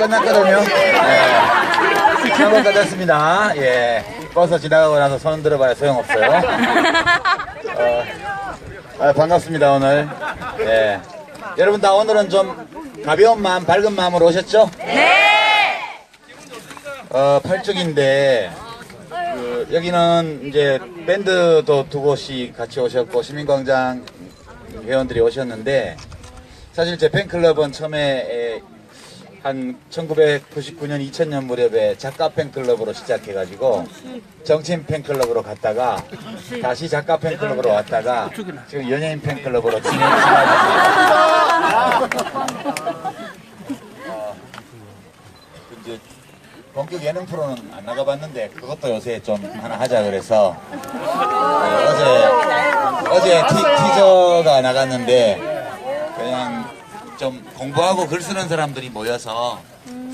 끝났거든요. 시간은 끝났습니다. 예. 버스 지나가고 나서 손 들어봐야 소용없어요. 반갑습니다, 오늘. 예. 여러분 다 오늘은 좀 가벼운 마음, 밝은 마음으로 오셨죠? 네! 8축인데, 여기는 이제 밴드도 두 곳이 같이 오셨고, 시민광장 회원들이 오셨는데, 사실 제 팬클럽은 처음에 한 1999년, 2000년 무렵에 작가 팬클럽으로 시작해가지고 정치인 팬클럽으로 갔다가 다시 작가 팬클럽으로 왔다가 지금 연예인 팬클럽으로 진행합니다. 이제 본격 예능 프로는 안 나가봤는데 그것도 요새 좀 하나 하자 그래서 어제 티저가 나갔는데 그냥 좀 공부하고 글 쓰는 사람들이 모여서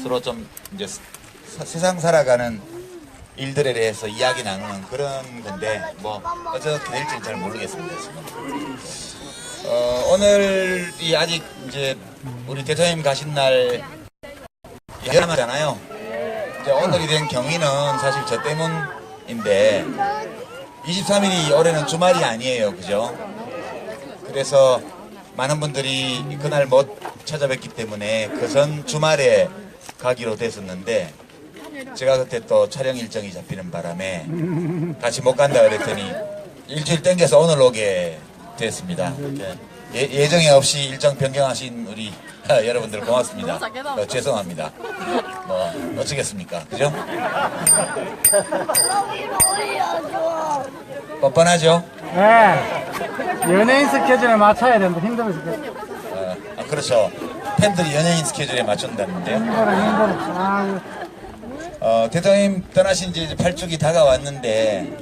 서로 좀 이제 세상 살아가는 일들에 대해서 이야기 나누는 그런 건데 뭐 어떻게 될지는 잘 모르겠습니다 지금. 오늘이 아직 이제 우리 대통령 가신 날 열하잖아요. 이제 오늘이 된 경위는 사실 저 때문인데 23일이 올해는 주말이 아니에요, 그죠? 그래서 많은 분들이 그날 못 찾아뵙기 때문에 그 전 주말에 가기로 됐었는데 제가 그때 또 촬영 일정이 잡히는 바람에 같이 못 간다 그랬더니 일주일 땡겨서 오늘 오게 됐습니다. 예정에 없이 일정 변경하신 우리 여러분들 고맙습니다. 죄송합니다. 뭐 어쩌겠습니까, 그죠? 뻔뻔하죠? 네. 연예인 스케줄에 맞춰야 되는데 힘들어서 그래. 그렇죠. 팬들이 연예인 스케줄에 맞춘다는데요. 힘들어. 대통령 떠나신 지 8주기 다가왔는데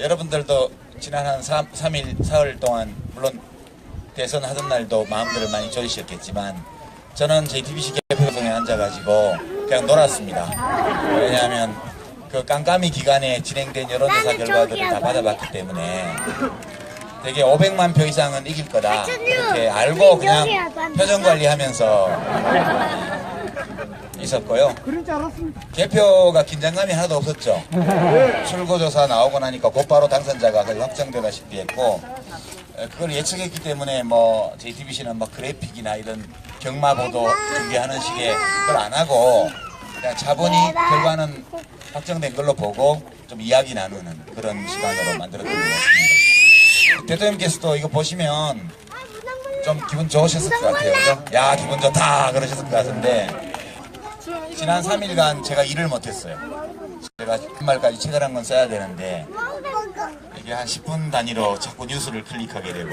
여러분들도 지난 한 3일, 사흘 동안 물론 대선 하던 날도 마음들을 많이 졸이셨겠지만 저는 JTBC 개표방송에 앉아가지고 그냥 놀았습니다. 왜냐하면 그 깜깜이 기간에 진행된 여론조사 결과들을 다 받아봤기 때문에 되게 500만 표 이상은 이길 거다 그렇게 알고 그냥 표정 관리하면서 있었고요. 개표가 긴장감이 하나도 없었죠. 출구조사 나오고 나니까 곧바로 당선자가 거의 확정되다시피 했고 그걸 예측했기 때문에 뭐 JTBC는 뭐 그래픽이나 이런 경마보도 준비하는 식의 걸 안 하고 그냥 차분히 결과는 확정된 걸로 보고 좀 이야기 나누는 그런 시간으로 만들었던 것 같습니다. 대통령께서도 이거 보시면 좀 기분 좋으셨을 것 같아요. 그죠? 야, 기분 좋다 그러셨을 것 같은데 지난 3일간 제가 일을 못했어요. 제가 주말까지 책을 한 권 써야 되는데 이게 한 10분 단위로 자꾸 뉴스를 클릭하게 되고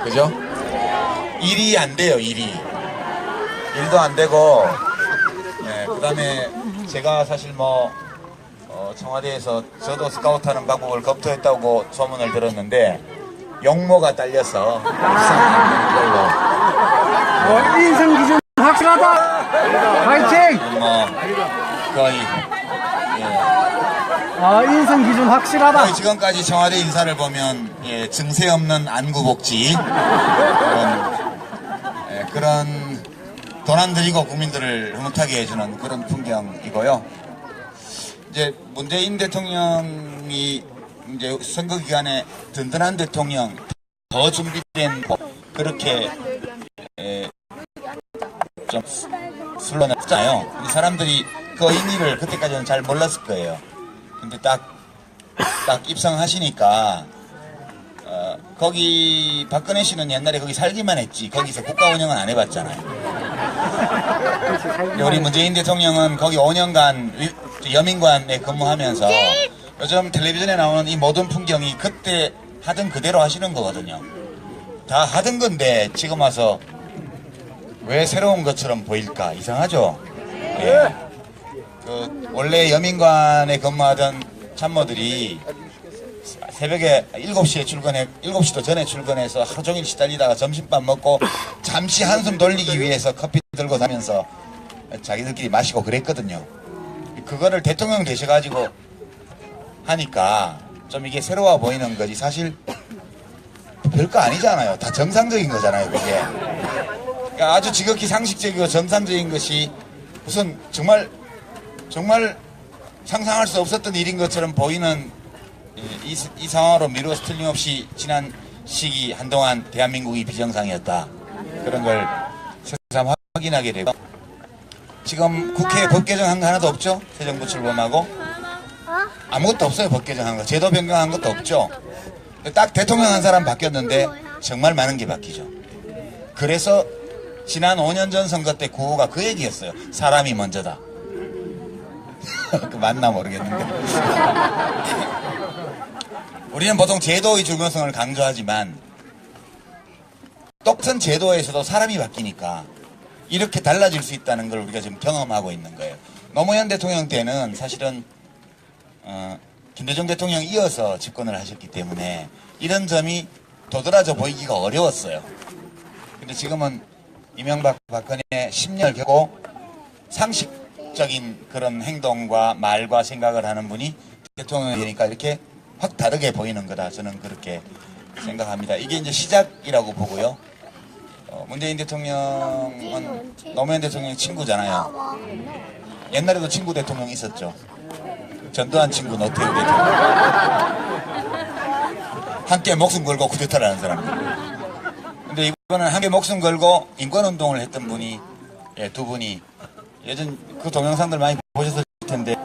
그죠? 일이 안 돼요. 일도 안 되고 네, 그 다음에 제가 사실 뭐 청와대에서 저도 스카우트하는 방법을 검토했다고 소문을 들었는데 용모가 딸려서 인성 기준 확실하다. 파이팅. 뭐 거의 인성 기준 확실하다. 거의 지금까지 청와대 인사를 보면 증세 없는 안구복지 그런 돈 안 들이고 국민들을 흐뭇하게 해주는 그런 풍경이고요. 이제 문재인 대통령이 이제 선거 기간에 든든한 대통령, 더 준비된 그렇게 좀 술러냈잖아요. 사람들이 그 의미를 그때까지는 잘 몰랐을 거예요. 근데 딱 입성하시니까 거기 박근혜 씨는 옛날에 거기 살기만 했지 거기서 국가 운영은 안 해봤잖아요. 우리 문재인 대통령은 거기 5년간 여민관에 근무하면서 요즘 텔레비전에 나오는 이 모든 풍경이 그때 하던 그대로 하시는 거거든요. 다 하던 건데 지금 와서 왜 새로운 것처럼 보일까? 이상하죠? 예. 원래 여민관에 근무하던 참모들이 새벽에 7시에 7시도 전에 출근해서 하루 종일 시달리다가 점심밥 먹고 잠시 한숨 돌리기 위해서 커피 들고 다면서 자기들끼리 마시고 그랬거든요. 그거를 대통령 되셔가지고 하니까 좀 이게 새로워 보이는 거지 사실 별거 아니잖아요. 다 정상적인 거잖아요, 그게. 그러니까 아주 지극히 상식적이고 정상적인 것이 무슨 정말 상상할 수 없었던 일인 것처럼 보이는 이 상황으로 미루어서 틀림없이 지난 시기 한동안 대한민국이 비정상이었다. 그런 걸 새삼 확인하게 되고, 지금 국회에 법 개정한 거 하나도 없죠? 새 정부 출범하고 아무것도 없어요. 법 개정한 거, 제도 변경한 것도 없죠. 딱 대통령 한 사람 바뀌었는데 정말 많은 게 바뀌죠. 그래서 지난 5년 전 선거 때 구호가 그 얘기였어요. 사람이 먼저다. 그 맞나 모르겠는데. 우리는 보통 제도의 중요성을 강조하지만 똑같은 제도에서도 사람이 바뀌니까 이렇게 달라질 수 있다는 걸 우리가 지금 경험하고 있는 거예요. 노무현 대통령 때는 사실은 김대중 대통령 이어서 집권을 하셨기 때문에 이런 점이 도드라져 보이기가 어려웠어요. 근데 지금은 이명박 박근혜 10년을 겪고 상식적인 그런 행동과 말과 생각을 하는 분이 대통령이 되니까 이렇게 확 다르게 보이는 거다. 저는 그렇게 생각합니다. 이게 이제 시작이라고 보고요. 문재인 대통령은 노무현 대통령 친구잖아요. 옛날에도 친구 대통령 있었죠. 전두환 친구 노태우 대통령. 함께 목숨 걸고 쿠데타를 하는 사람들. 근데 이번은 함께 목숨 걸고 인권운동을 했던 분이, 두 분이, 예전 그 동영상들 많이 보셨을 텐데,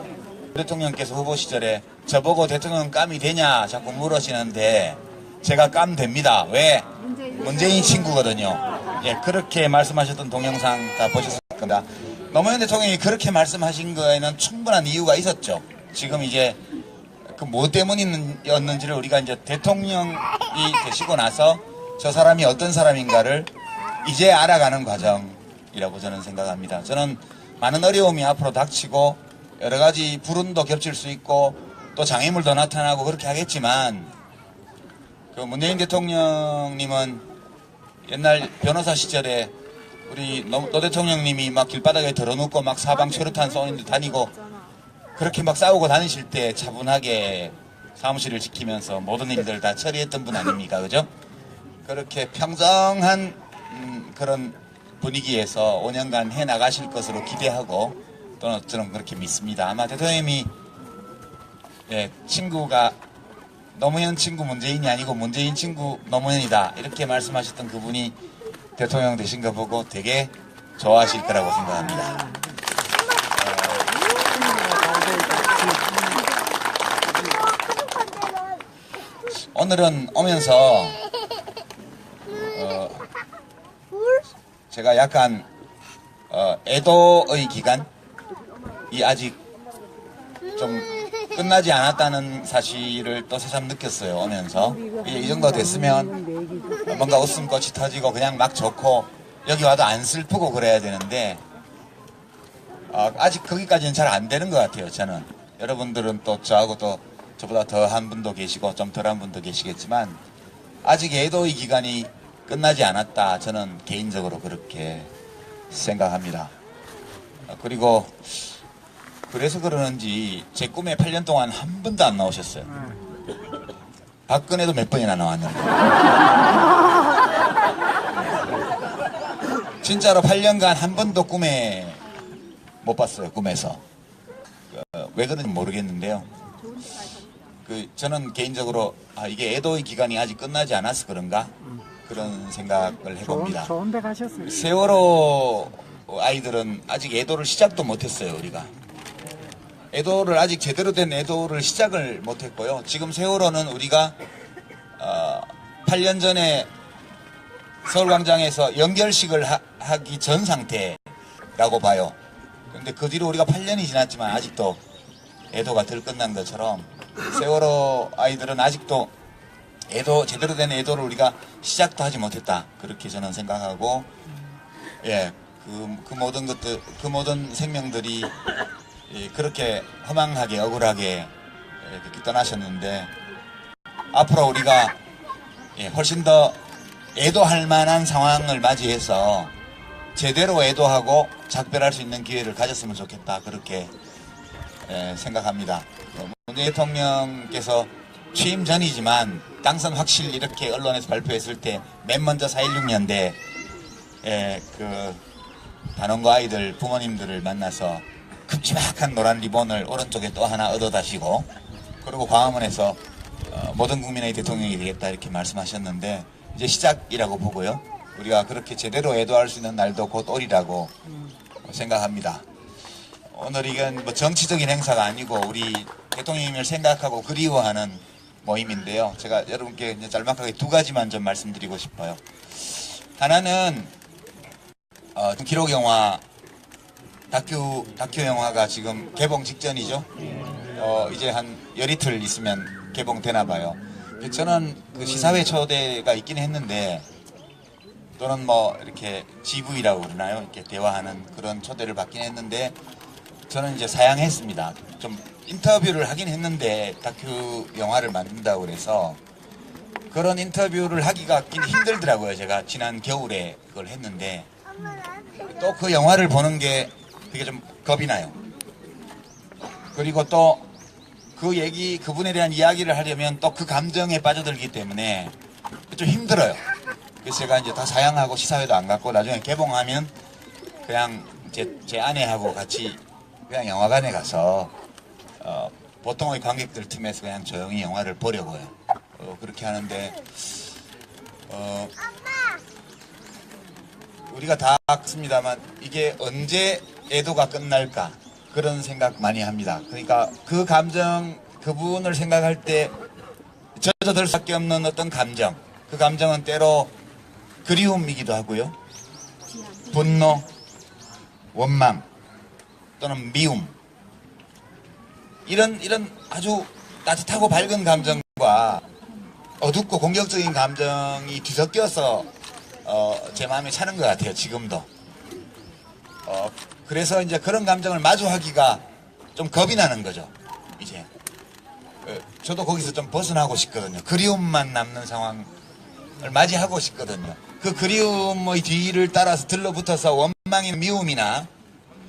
대통령께서 후보 시절에 저보고 대통령 깜이 되냐 자꾸 물으시는데 제가 깜 됩니다. 왜? 문재인 친구거든요. 그렇게 말씀하셨던 동영상 다 보셨을 겁니다. 노무현 대통령이 그렇게 말씀하신 거에는 충분한 이유가 있었죠. 지금 이제 그 뭐 때문이었는지를 우리가 이제 대통령이 되시고 나서 저 사람이 어떤 사람인가를 이제 알아가는 과정이라고 저는 생각합니다. 저는 많은 어려움이 앞으로 닥치고 여러 가지 불운도 겹칠 수 있고 또 장애물도 나타나고 그렇게 하겠지만, 그 문재인 대통령님은 옛날 변호사 시절에 우리 노 대통령님이 막 길바닥에 들어눕고 막 사방 최루탄 쏘는 데 다니고 그렇게 막 싸우고 다니실 때 차분하게 사무실을 지키면서 모든 일들 다 처리했던 분 아닙니까? 그죠? 그렇게 평정한 그런 분위기에서 5년간 해 나가실 것으로 기대하고 또는 저는 그렇게 믿습니다. 아마 대통령님이 친구가 노무현 친구 문재인이 아니고 문재인 친구 노무현이다 이렇게 말씀하셨던 그분이 대통령 되신 거 보고 되게 좋아하실 거라고 생각합니다. 오늘은 오면서 제가 약간 애도의 기간이 아직 좀 끝나지 않았다는 사실을 또 새삼 느꼈어요. 오면서 이 정도 됐으면 뭔가 웃음꽃이 터지고 그냥 막 좋고 여기 와도 안 슬프고 그래야 되는데 아직 거기까지는 잘 안 되는 것 같아요. 저는 여러분들은 또 저하고 또 저보다 더한 분도 계시고 좀 덜한 분도 계시겠지만 아직 애도의 기간이 끝나지 않았다. 저는 개인적으로 그렇게 생각합니다. 그리고 그래서 그러는지 제 꿈에 8년 동안 한 번도 안 나오셨어요. 박근혜도 몇 번이나 나왔는데. 진짜로 8년간 한 번도 꿈에 못 봤어요. 꿈에서. 왜 그런지 모르겠는데요. 저는 개인적으로 이게 애도의 기간이 아직 끝나지 않아서 그런가? 그런 생각을 해봅니다. 좋은 데 가셨어요. 세월호 아이들은 아직 애도를 시작도 못했어요. 우리가 애도를 아직 제대로 된 애도를 시작을 못했고요. 지금 세월호는 우리가 8년 전에 서울광장에서 연결식을 하기 전 상태라고 봐요. 그런데 그 뒤로 우리가 8년이 지났지만 아직도 애도가 덜 끝난 것처럼 세월호 아이들은 아직도 제대로 된 애도를 우리가 시작도 하지 못했다. 그렇게 저는 생각하고, 그 모든 것들, 그 모든 생명들이 그렇게 허망하게, 억울하게 이렇게 떠나셨는데, 앞으로 우리가 훨씬 더 애도할 만한 상황을 맞이해서 제대로 애도하고 작별할 수 있는 기회를 가졌으면 좋겠다. 그렇게 생각합니다. 문재인 대통령께서 취임 전이지만 당선 확실 이렇게 언론에서 발표했을 때 맨 먼저 4.16년대 그 단원고 아이들 부모님들을 만나서 큼지막한 노란 리본을 오른쪽에 또 하나 얻어다시고, 그리고 광화문에서 모든 국민의 대통령이 되겠다 이렇게 말씀하셨는데 이제 시작이라고 보고요. 우리가 그렇게 제대로 애도할 수 있는 날도 곧 오리라고 생각합니다. 오늘 이건 뭐 정치적인 행사가 아니고 우리 대통령님을 생각하고 그리워하는 모임인데요. 제가 여러분께 이제 짤막하게 두 가지만 좀 말씀드리고 싶어요. 하나는 기록 영화 다큐 영화가 지금 개봉 직전이죠. 이제 한 열이틀 있으면 개봉되나 봐요. 저는 그 시사회 초대가 있긴 했는데, 또는 뭐 이렇게 GV라고 그러나요? 이렇게 대화하는 그런 초대를 받긴 했는데 저는 이제 사양했습니다. 좀 인터뷰를 하긴 했는데 다큐 영화를 만든다고 그래서 그런 인터뷰를 하기가 힘들더라고요. 제가 지난 겨울에 그걸 했는데 또 그 영화를 보는 게 되게 좀 겁이 나요. 그리고 또 그분에 대한 이야기를 하려면 또 그 감정에 빠져들기 때문에 좀 힘들어요. 그래서 제가 이제 다 사양하고 시사회도 안 갔고 나중에 개봉하면 그냥 제 아내하고 같이 그냥 영화관에 가서 보통의 관객들 틈에서 그냥 조용히 영화를 보려고요. 그렇게 하는데 우리가 다 컸습니다만 이게 언제 애도가 끝날까 그런 생각 많이 합니다. 그러니까 그 감정, 그분을 생각할 때 젖어들 수밖에 없는 어떤 감정, 그 감정은 때로 그리움이기도 하고요. 분노, 원망 또는 미움, 이런 아주 따뜻하고 밝은 감정과 어둡고 공격적인 감정이 뒤섞여서 제 마음에 차는 것 같아요. 지금도. 그래서 이제 그런 감정을 마주하기가 좀 겁이 나는 거죠. 이제 저도 거기서 좀 벗어나고 싶거든요. 그리움만 남는 상황을 맞이하고 싶거든요. 그 그리움의 뒤를 따라서 들러붙어서 원망이나 미움이나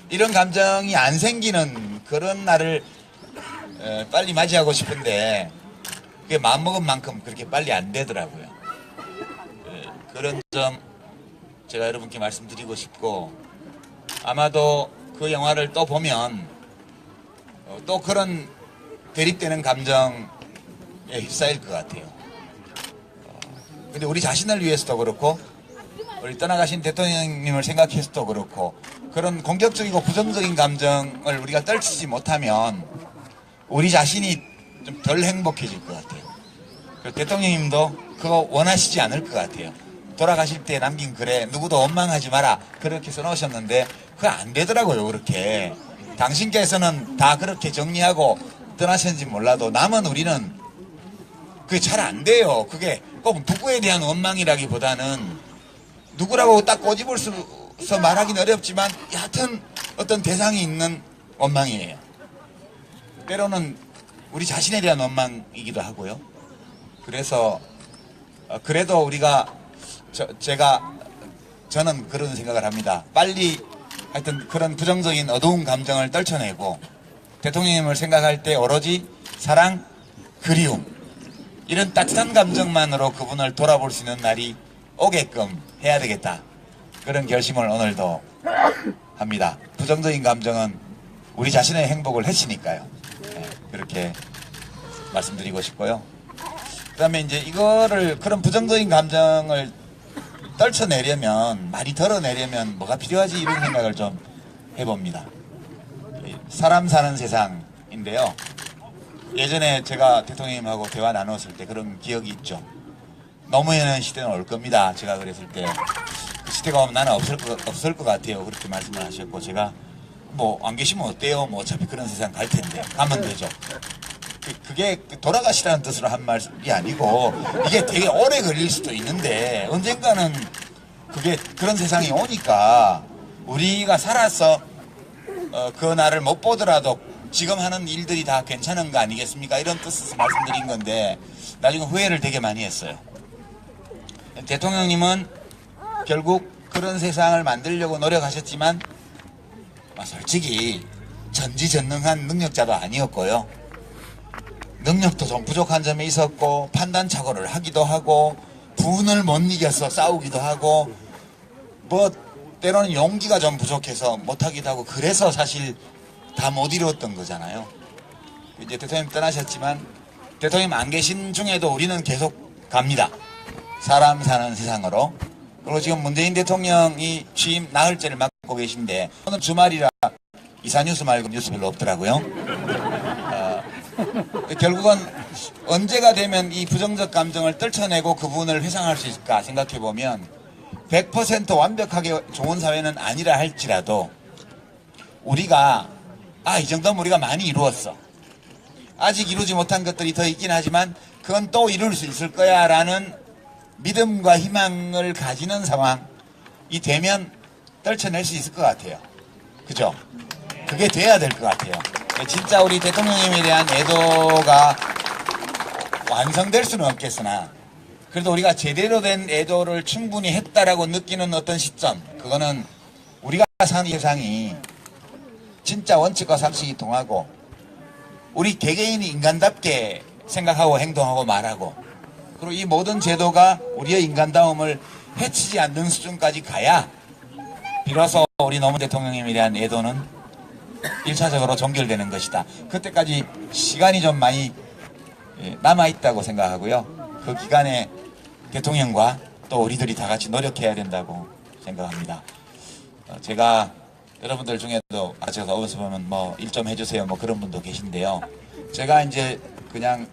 이런 감정이 안 생기는 그런 날을 빨리 맞이하고 싶은데 그게 마음먹은 만큼 그렇게 빨리 안 되더라고요. 그런 점 제가 여러분께 말씀드리고 싶고, 아마도 그 영화를 또 보면 또 그런 대립되는 감정에 휩싸일 것 같아요. 근데 우리 자신을 위해서도 그렇고 우리 떠나가신 대통령님을 생각해서도 그렇고 그런 공격적이고 부정적인 감정을 우리가 떨치지 못하면 우리 자신이 좀 덜 행복해질 것 같아요. 대통령님도 그거 원하시지 않을 것 같아요. 돌아가실 때 남긴 글에 누구도 원망하지 마라 그렇게 써놓으셨는데 그거 안 되더라고요. 그렇게 당신께서는 다 그렇게 정리하고 떠나셨는지 몰라도 남은 우리는 그게 잘 안 돼요. 그게 꼭 누구에 대한 원망이라기보다는 누구라고 딱 꼬집어서 말하기는 어렵지만 여하튼 어떤 대상이 있는 원망이에요. 때로는 우리 자신에 대한 원망이기도 하고요. 그래서 그래도 우리가 저는 그런 생각을 합니다. 빨리 하여튼 그런 부정적인 어두운 감정을 떨쳐내고 대통령님을 생각할 때 오로지 사랑, 그리움 이런 따뜻한 감정만으로 그분을 돌아볼 수 있는 날이 오게끔 해야 되겠다. 그런 결심을 오늘도 합니다. 부정적인 감정은 우리 자신의 행복을 해치니까요. 네, 그렇게 말씀드리고 싶고요. 그 다음에 이제 그런 부정적인 감정을 떨쳐내려면, 많이 덜어내려면 뭐가 필요하지 이런 생각을 좀 해봅니다. 사람 사는 세상인데요. 예전에 제가 대통령님하고 대화 나눴을 때 그런 기억이 있죠. 노무현의 시대는 올 겁니다. 제가 그랬을 때 그 시대가 오면 나는 없을 것 같아요. 그렇게 말씀을 하셨고 제가 뭐 안 계시면 어때요? 뭐 어차피 그런 세상 갈 텐데 가면 되죠. 그게 돌아가시라는 뜻으로 한 말이 아니고 이게 되게 오래 걸릴 수도 있는데 언젠가는 그게 그런 세상이 오니까 우리가 살아서 그 날을 못 보더라도 지금 하는 일들이 다 괜찮은 거 아니겠습니까? 이런 뜻에서 말씀드린 건데 나중에 후회를 되게 많이 했어요. 대통령님은 결국 그런 세상을 만들려고 노력하셨지만 솔직히 전지전능한 능력자도 아니었고요. 능력도 좀 부족한 점이 있었고 판단착오를 하기도 하고 분을 못 이겨서 싸우기도 하고 뭐 때로는 용기가 좀 부족해서 못하기도 하고 그래서 사실 다 못 이루었던 거잖아요. 이제 대통령 떠나셨지만 대통령 안 계신 중에도 우리는 계속 갑니다. 사람 사는 세상으로. 그리고 지금 문재인 대통령이 취임 나흘째를 맞고 계신데 오늘 주말이라 이사뉴스 말고 뉴스 별로 없더라고요. 결국은 언제가 되면 이 부정적 감정을 떨쳐내고 그분을 회상할 수 있을까 생각해보면 100% 완벽하게 좋은 사회는 아니라 할지라도 우리가 이 정도면 우리가 많이 이루었어. 아직 이루지 못한 것들이 더 있긴 하지만 그건 또 이룰 수 있을 거야 라는 믿음과 희망을 가지는 상황이 되면 떨쳐낼 수 있을 것 같아요. 그죠? 그게 돼야 될 것 같아요. 진짜 우리 대통령님에 대한 애도가 완성될 수는 없겠으나 그래도 우리가 제대로 된 애도를 충분히 했다라고 느끼는 어떤 시점, 그거는 우리가 사는 세상이 진짜 원칙과 상식이 통하고 우리 개개인이 인간답게 생각하고 행동하고 말하고 그리고 이 모든 제도가 우리의 인간다움을 해치지 않는 수준까지 가야 비로소 우리 노무현 대통령님에 대한 애도는 1차적으로 종결되는 것이다. 그때까지 시간이 좀 많이 남아있다고 생각하고요. 그 기간에 대통령과 또 우리들이 다 같이 노력해야 된다고 생각합니다. 제가 여러분들 중에도 제가 어디서 보면 뭐 일 좀 해주세요 뭐 그런 분도 계신데요. 제가 이제 그냥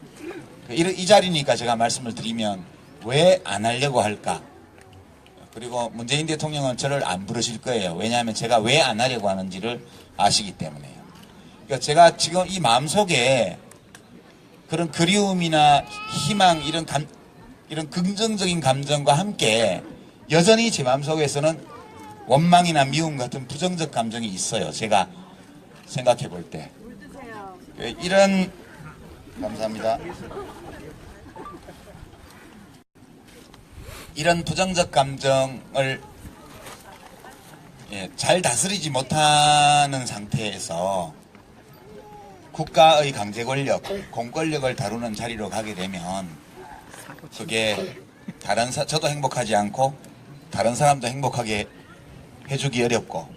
이 자리니까 제가 말씀을 드리면 왜 안 하려고 할까? 그리고 문재인 대통령은 저를 안 부르실 거예요. 왜냐하면 제가 왜 안 하려고 하는지를 아시기 때문에요. 그러니까 제가 지금 이 마음속에 그런 그리움이나 희망 이런 긍정적인 감정과 함께 여전히 제 마음속에서는 원망이나 미움 같은 부정적 감정이 있어요. 제가 생각해 볼 때. 이런 감사합니다. 이런 부정적 감정을 잘 다스리지 못하는 상태에서 국가의 강제 권력, 공권력을 다루는 자리로 가게 되면 그게 저도 행복하지 않고 다른 사람도 행복하게 해주기 어렵고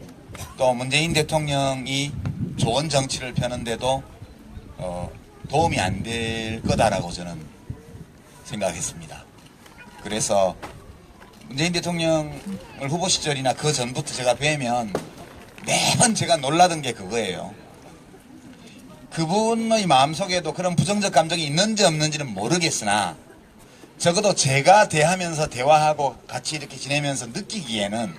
또 문재인 대통령이 좋은 정치를 펴는데도 도움이 안 될 거다라고 저는 생각했습니다. 그래서 문재인 대통령을 후보 시절이나 그 전부터 제가 뵈면 매번 제가 놀라던 게 그거예요. 그분의 마음속에도 그런 부정적 감정이 있는지 없는지는 모르겠으나 적어도 제가 대하면서 대화하고 같이 이렇게 지내면서 느끼기에는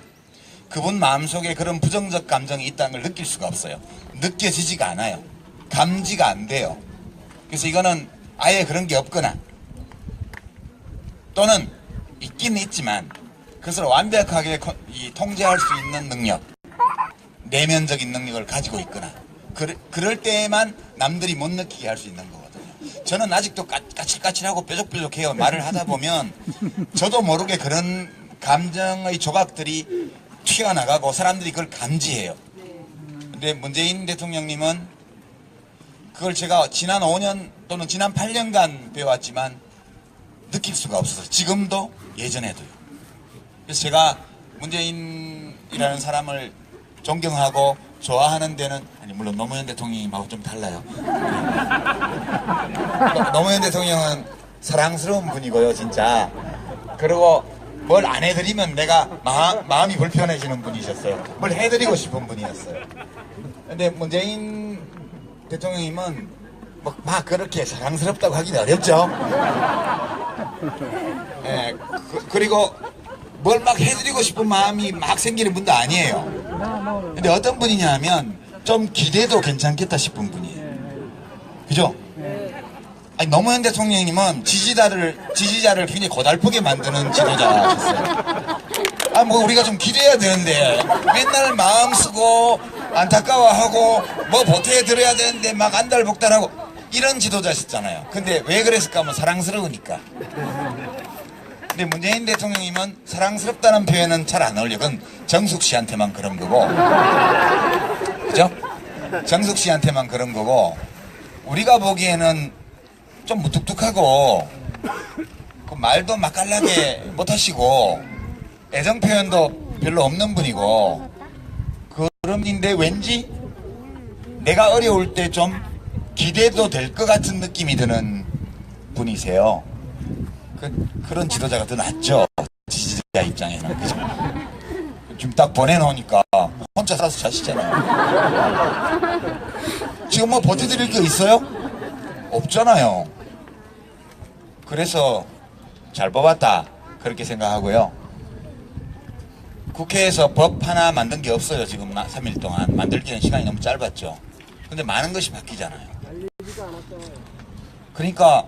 그분 마음속에 그런 부정적 감정이 있다는 걸 느낄 수가 없어요. 느껴지지가 않아요. 감지가 안 돼요. 그래서 이거는 아예 그런 게 없거나 또는 있기는 있지만 그것을 완벽하게 통제할 수 있는 능력, 내면적인 능력을 가지고 있거나 그럴 때에만 남들이 못 느끼게 할 수 있는 거거든요. 저는 아직도 까칠까칠하고 뾰족뾰족해요. 말을 하다 보면 저도 모르게 그런 감정의 조각들이 튀어나가고 사람들이 그걸 감지해요. 근데 문재인 대통령님은 그걸 제가 지난 5년 또는 지난 8년간 배워왔지만 느낄 수가 없어서 지금도 예전에도요. 그래서 제가 문재인이라는 사람을 존경하고 좋아하는 데는 물론 노무현 대통령님하고 좀 달라요. 노무현 대통령은 사랑스러운 분이고요 진짜. 그리고 뭘 안 해드리면 내가 마음이 불편해지는 분이셨어요. 뭘 해드리고 싶은 분이었어요. 근데 문재인 대통령님은 막 그렇게 사랑스럽다고 하기는 어렵죠. 그리고 뭘 막 해드리고 싶은 마음이 막 생기는 분도 아니에요. 근데 어떤 분이냐 하면 좀 기대도 괜찮겠다 싶은 분이에요. 그죠? 아니, 노무현 대통령님은 지지자를 굉장히 고달프게 만드는 지도자셨어요. 뭐 우리가 좀 기대해야 되는데 맨날 마음 쓰고 안타까워하고 뭐 보태해 드려야 되는데 막 안달복달하고 이런 지도자셨잖아요. 근데 왜 그랬을까 하면 사랑스러우니까. 근데 문재인 대통령님은 사랑스럽다는 표현은 잘 안 어울려. 그건 정숙 씨한테만 그런 거고. 그죠? 정숙 씨한테만 그런 거고 우리가 보기에는 좀 무뚝뚝하고 그 말도 맛깔나게 못하시고 애정 표현도 별로 없는 분이고 그런 분인데 왠지 내가 어려울 때 좀 기대도 될 것 같은 느낌이 드는 분이세요. 그런 지도자가 더 낫죠. 지지자 입장에는. 그죠? 지금 딱 보내놓으니까 혼자 살아서 자시잖아요. 지금 뭐 버텨드릴 게 있어요? 없잖아요. 그래서 잘 뽑았다 그렇게 생각하고요. 국회에서 법 하나 만든 게 없어요. 지금 3일 동안 만들기에는 시간이 너무 짧았죠. 근데 많은 것이 바뀌잖아요. 그러니까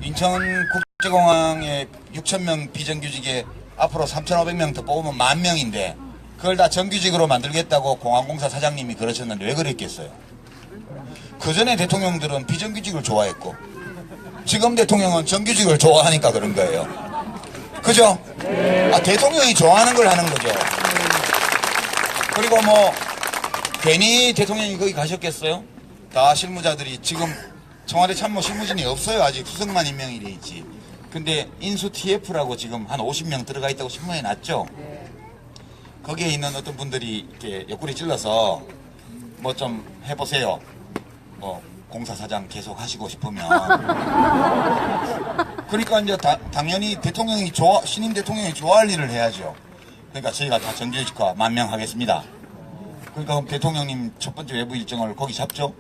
인천국제공항에 6,000명 비정규직에 앞으로 3,500명 더 뽑으면 10,000명인데 그걸 다 정규직으로 만들겠다고 공항공사 사장님이 그러셨는데 왜 그랬겠어요? 그 전에 대통령들은 비정규직을 좋아했고 지금 대통령은 정규직을 좋아하니까 그런 거예요. 그죠? 아, 대통령이 좋아하는 걸 하는 거죠. 그리고 뭐 괜히 대통령이 거기 가셨겠어요? 다 실무자들이 지금 청와대 참모 실무진이 없어요. 아직 수석만 임명이 돼 있지. 근데 인수 TF라고 지금 한 50명 들어가 있다고 신문에 났죠? 거기에 있는 어떤 분들이 이렇게 옆구리 찔러서 뭐 좀 해보세요. 뭐 공사사장 계속 하시고 싶으면. 그러니까 이제 당연히 대통령이 신임 대통령이 좋아할 일을 해야죠. 그러니까 저희가 다 정규직화 10,000명 하겠습니다. 그러니까 그럼 대통령님 첫 번째 외부 일정을 거기 잡죠.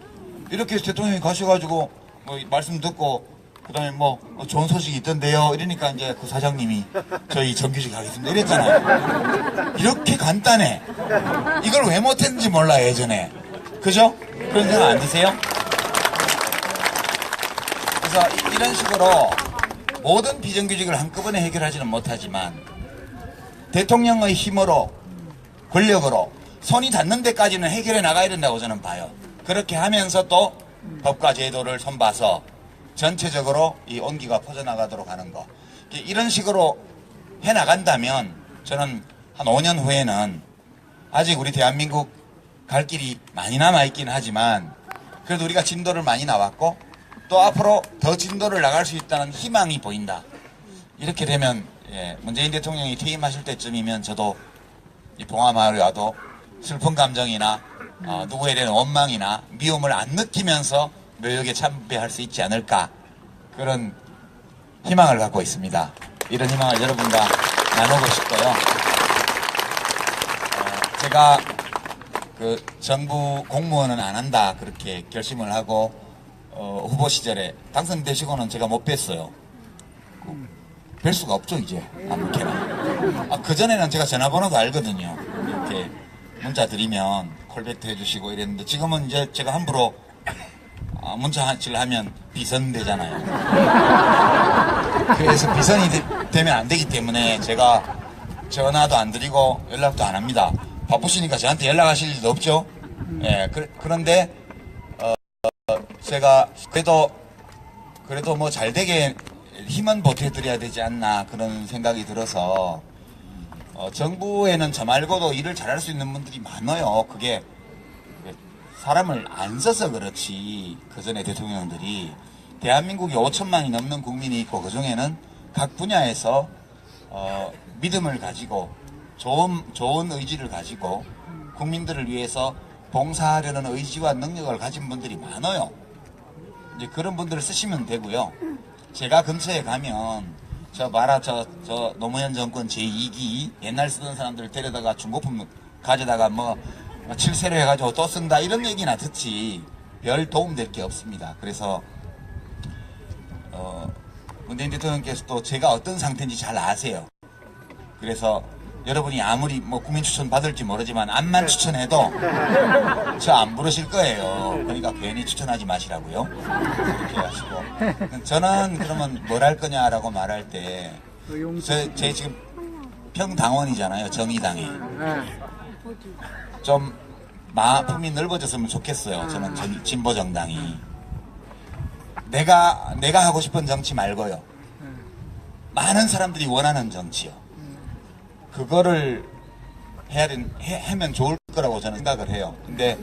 이렇게 해서 대통령이 가셔가지고 뭐 말씀 듣고 그다음에 뭐 좋은 소식이 있던데요. 이러니까 이제 그 사장님이 저희 정규직 하겠습니다. 이랬잖아요. 이렇게 간단해. 이걸 왜 못했는지 몰라 예전에. 그죠? 그런 생각 안 드세요? 그래서 이런 식으로 모든 비정규직을 한꺼번에 해결하지는 못하지만 대통령의 힘으로 권력으로 손이 닿는 데까지는 해결해 나가야 된다고 저는 봐요. 그렇게 하면서 또 법과 제도를 손봐서 전체적으로 이 온기가 퍼져나가도록 하는 거. 이런 식으로 해나간다면 저는 한 5년 후에는 아직 우리 대한민국 갈 길이 많이 남아있긴 하지만 그래도 우리가 진도를 많이 나왔고 또 앞으로 더 진도를 나갈 수 있다는 희망이 보인다. 이렇게 되면 문재인 대통령이 퇴임하실 때쯤이면 저도 이 봉하마을에 와도 슬픈 감정이나 누구에 대한 원망이나 미움을 안 느끼면서 묘역에 참배할 수 있지 않을까 그런 희망을 갖고 있습니다. 이런 희망을 여러분과 나누고 싶고요. 제가 그 정부 공무원은 안 한다 그렇게 결심을 하고 후보 시절에 당선되시고는 제가 못 뵀어요. 뵐 수가 없죠 이제 아무렇게나. 그전에는 제가 전화번호도 알거든요. 이렇게 문자 드리면 콜백도 해주시고 이랬는데 지금은 이제 제가 함부로 문자를 하면 비선되잖아요. 그래서 비선이 되면 안 되기 때문에 제가 전화도 안 드리고 연락도 안 합니다. 바쁘시니까 저한테 연락하실 일도 없죠. 예, 그런데 제가 그래도 뭐 잘 되게 힘은 보태드려야 되지 않나 그런 생각이 들어서 정부에는 저 말고도 일을 잘할 수 있는 분들이 많아요. 그게 사람을 안 써서 그렇지 그전에 대통령들이 대한민국이 5천만이 넘는 국민이 있고 그중에는 각 분야에서 믿음을 가지고 좋은 의지를 가지고 국민들을 위해서 봉사하려는 의지와 능력을 가진 분들이 많아요. 이제 그런 분들을 쓰시면 되고요. 제가 근처에 가면 저 노무현 정권 제2기 옛날 쓰던 사람들 데려다가 중고품 가져다가 뭐 7세로 해가지고 또 쓴다 이런 얘기나 듣지 별 도움될 게 없습니다. 그래서 문재인 대통령께서도 제가 어떤 상태인지 잘 아세요. 그래서 여러분이 아무리 뭐 국민 추천 받을지 모르지만 암만 추천해도 저 안 부르실 거예요. 그러니까 괜히 추천하지 마시라고요. 그렇게 하시고 저는 그러면 뭘 할 거냐라고 말할 때 제 지금 평당원이잖아요. 정의당이 좀 마음이 넓어졌으면 좋겠어요. 저는 진보 정당이 내가 하고 싶은 정치 말고요. 많은 사람들이 원하는 정치요. 그거를 하면 좋을 거라고 저는 생각을 해요. 근데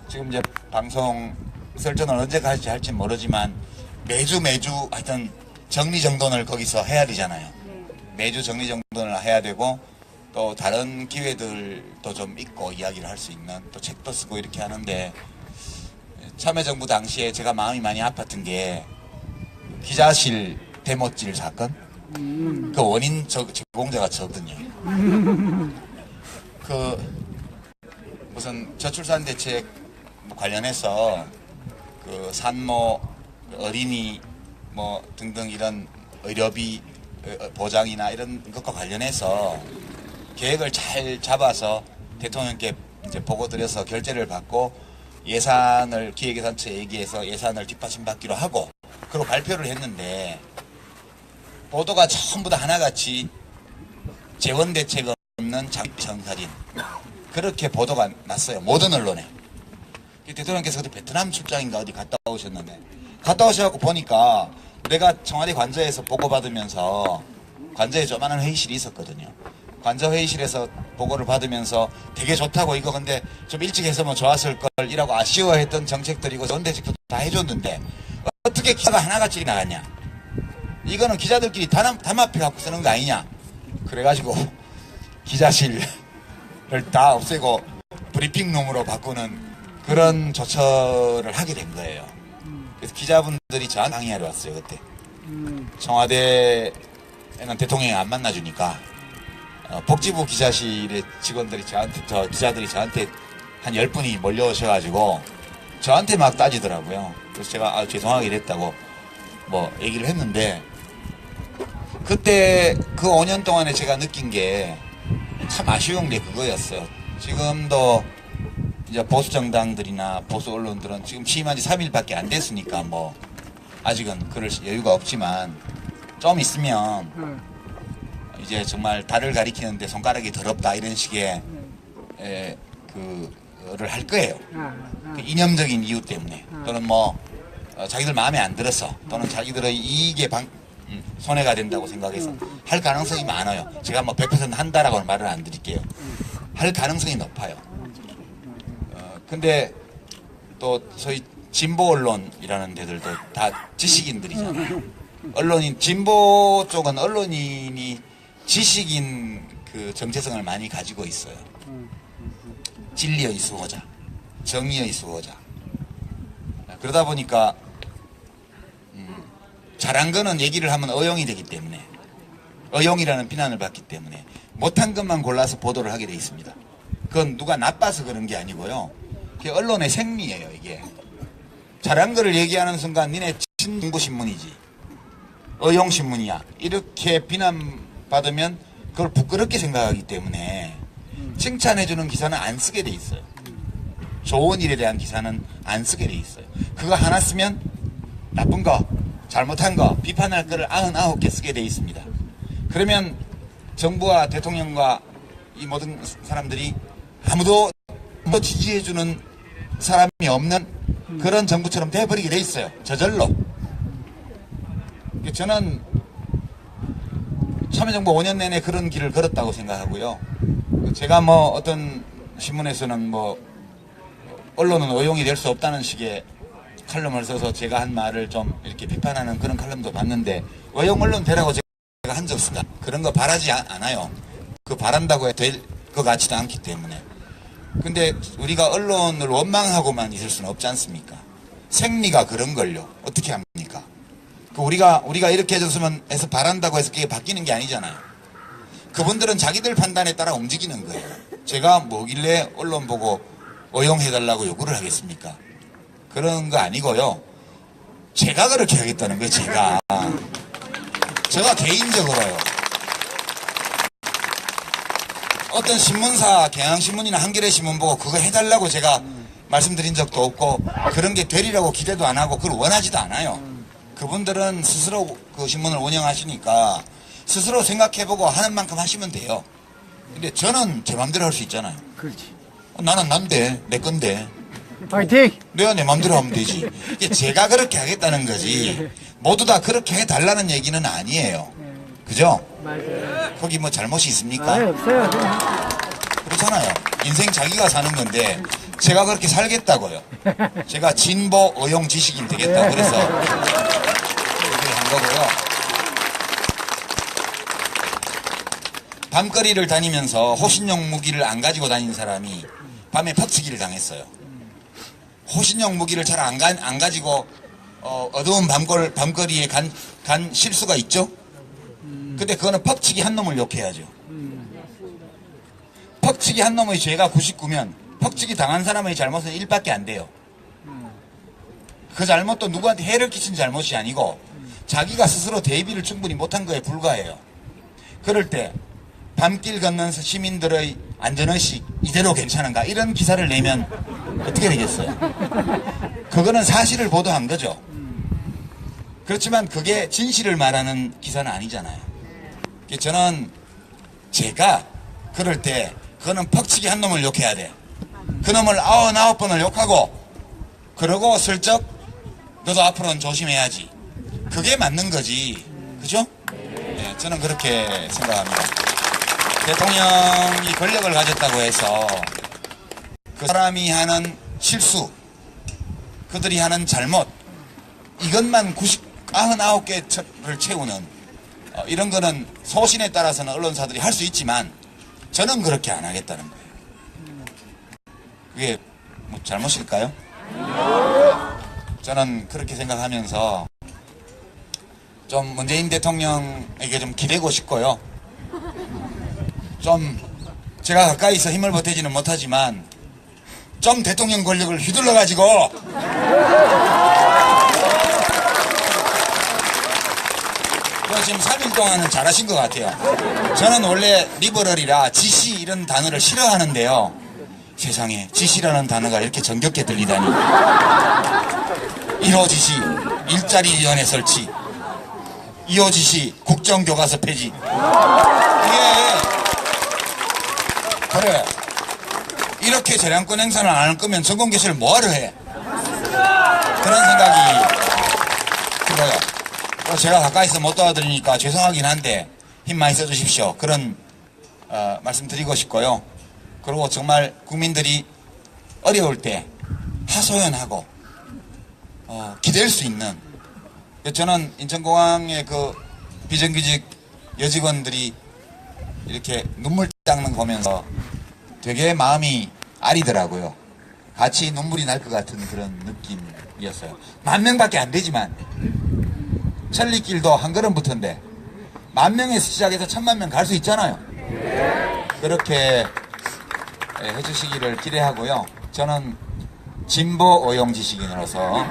지금 이제 방송 설전을 언제까지 할지 모르지만 매주 하여튼 정리정돈을 거기서 해야 되잖아요. 매주 정리정돈을 해야 되고 또 또 다른 기회들도 좀 있고 이야기를 할 수 있는 또 책도 쓰고 이렇게 하는데 참여정부 당시에 제가 마음이 많이 아팠던 게 기자실 대못질 사건 그 원인 제공자가 저거든요. 그 무슨 저출산 대책 관련해서 그 산모 어린이 뭐 등등 이런 의료비 보장이나 이런 것과 관련해서 계획을 잘 잡아서 대통령께 이제 보고 드려서 결재를 받고 예산을 기획예산처에 얘기해서 예산을 뒷받침받기로 하고 그리고 발표를 했는데 보도가 전부 다 하나같이 재원 대책 없는 장비 전사진 그렇게 보도가 났어요. 모든 언론에. 대통령께서 그때 베트남 출장인가 어디 갔다 오셨는데 갔다 오셔갖고 보니까 내가 청와대 관저에서 보고받으면서 관저에 조그마한 회의실이 있었거든요. 관저 회의실에서 보고를 받으면서 되게 좋다고 이거 근데 좀 일찍 했으면 좋았을 걸 이라고 아쉬워했던 정책들이고 전 대책도 다 해줬는데 어떻게 기사가 하나같이 나갔냐. 이거는 기자들끼리 담합해 갖고 쓰는 거 아니냐. 그래가지고 기자실을 다 없애고 브리핑룸으로 바꾸는 그런 조처를 하게 된 거예요. 그래서 기자분들이 저한테 항의하러 왔어요. 그때 청와대에는 대통령이 안 만나주니까 복지부 기자실의 직원들이 기자들이 저한테 한 10분이 몰려오셔가지고 저한테 막 따지더라고요. 그래서 제가 죄송하게 됐다고 뭐 얘기를 했는데 그때 그 5년 동안에 제가 느낀 게 참 아쉬운 게 그거였어요. 지금도 이제 보수 정당들이나 보수 언론들은 지금 취임한 지 3일밖에 안 됐으니까 뭐 아직은 그럴 여유가 없지만 좀 있으면 이제 정말 달을 가리키는데 손가락이 더럽다 이런 식의 그를 할 거예요. 그 이념적인 이유 때문에 또는 뭐 자기들 마음에 안 들어서 또는 자기들의 이익에 손해가 된다고 생각해서 할 가능성이 많아요. 제가 뭐 100% 한다라고는 말을 안 드릴게요. 할 가능성이 높아요. 근데 또 소위 진보 언론이라는 데들도 다 지식인들이잖아요. 언론인 진보 쪽은 언론인이 지식인 그 정체성을 많이 가지고 있어요. 진리의 수호자, 정의의 수호자. 그러다 보니까 잘한 거는 얘기를 하면 어용이 되기 때문에 어용이라는 비난을 받기 때문에 못한 것만 골라서 보도를 하게 돼 있습니다. 그건 누가 나빠서 그런 게 아니고요. 그게 언론의 생리예요. 이게 잘한 거를 얘기하는 순간 니네 친중부신문이지 어용신문이야 이렇게 비난받으면 그걸 부끄럽게 생각하기 때문에 칭찬해주는 기사는 안 쓰게 돼 있어요. 좋은 일에 대한 기사는 안 쓰게 돼 있어요. 그거 하나 쓰면 나쁜 거 잘못한 거 비판할 거를 99개 쓰게 돼 있습니다. 그러면 정부와 대통령과 이 모든 사람들이 아무도 지지해주는 사람이 없는 그런 정부처럼 돼버리게 돼 있어요. 저절로. 저는 참여정부 5년 내내 그런 길을 걸었다고 생각하고요. 제가 뭐 어떤 신문에서는 뭐 언론은 어용이 될 수 없다는 식의 칼럼을 써서 제가 한 말을 좀 이렇게 비판하는 그런 칼럼도 봤는데 어용 언론 되라고 제가 한 적 없습니다. 그런 거 바라지 않아요. 그 바란다고 될 것 같지도 않기 때문에. 근데 우리가 언론을 원망하고만 있을 수는 없지 않습니까? 생리가 그런 걸요. 어떻게 합니까? 우리가 이렇게 해줬으면 해서 바란다고 해서 그게 바뀌는 게 아니잖아요. 그분들은 자기들 판단에 따라 움직이는 거예요. 제가 뭐길래 언론 보고 어용해달라고 요구를 하겠습니까? 그런 거 아니고요. 제가 그렇게 하겠다는 거예요. 제가 개인적으로요. 어떤 신문사 경향신문이나 한겨레신문 보고 그거 해달라고 제가 말씀드린 적도 없고 그런 게 되리라고 기대도 안 하고 그걸 원하지도 않아요. 그분들은 스스로 그 신문을 운영하시니까 스스로 생각해보고 하는 만큼 하시면 돼요. 근데 저는 제 맘대로 할 수 있잖아요. 그렇지. 나는 난데 내 건데 파이팅! 내가 내 맘대로 하면 되지. 이게 제가 그렇게 하겠다는 거지 모두 다 그렇게 해달라는 얘기는 아니에요. 그죠? 맞아요. 거기 뭐 잘못이 있습니까? 없어요. 그렇잖아요. 인생 자기가 사는 건데 제가 그렇게 살겠다고요. 제가 진보 어용 지식인 되겠다고 그래서 그렇게 한 거고요. 밤거리를 다니면서 호신용 무기를 안 가지고 다니는 사람이 밤에 퍽치기를 당했어요. 호신용 무기를 잘 안 가지고 어두운 밤거리에 간 실수가 있죠? 근데 그거는 퍽치기 한 놈을 욕해야죠. 퍽치기 한 놈의 죄가 99면 퍽치기 당한 사람의 잘못은 1밖에 안 돼요. 그 잘못도 누구한테 해를 끼친 잘못이 아니고 자기가 스스로 대비를 충분히 못한 거에 불과해요. 그럴 때 밤길 걷는 시민들의 안전의식 이대로 괜찮은가 이런 기사를 내면 어떻게 되겠어요? 그거는 사실을 보도한 거죠. 그렇지만 그게 진실을 말하는 기사는 아니잖아요. 저는 제가 그럴 때 그거는 퍽치기 한 놈을 욕해야 돼. 그 놈을 99번을 욕하고 그러고 슬쩍 너도 앞으로는 조심해야지. 그게 맞는 거지. 그죠? 네, 저는 그렇게 생각합니다. 대통령이 권력을 가졌다고 해서 그 사람이 하는 실수, 그들이 하는 잘못, 이것만 99개를 채우는 이런 거는 소신에 따라서는 언론사들이 할 수 있지만 저는 그렇게 안 하겠다는 거예요. 그게 뭐 잘못일까요? 저는 그렇게 생각하면서 좀 문재인 대통령에게 좀 기대고 싶고요. 좀 제가 가까이서 힘을 보태지는 못하지만 좀 대통령 권력을 휘둘러 가지고 지금 3일 동안은 잘하신 것 같아요. 저는 원래 리버럴이라 지시 이런 단어를 싫어하는데요. 세상에 지시라는 단어가 이렇게 정겹게 들리다니. 1호 지시 일자리위원회 설치, 2호 지시 국정교과서 폐지. 이게 그래 이렇게 재량권 행사를 안 할 거면 전공개시를 뭐하러 해? 그런 생각이 들어요. 제가 가까이서 못 도와드리니까 죄송하긴 한데 힘 많이 써주십시오. 그런 말씀드리고 싶고요. 그리고 정말 국민들이 어려울 때 하소연하고 기댈 수 있는, 저는 인천공항의 그 비정규직 여직원들이 이렇게 눈물 닦는 거 보면서 되게 마음이 아리더라고요. 같이 눈물이 날 것 같은 그런 느낌이었어요. 10,000명밖에 안 되지만 천리길도 한 걸음부터인데 10,000명에서 시작해서 10,000,000명 갈 수 있잖아요. 그렇게 해주시기를 기대하고요. 저는 진보 오용지식인으로서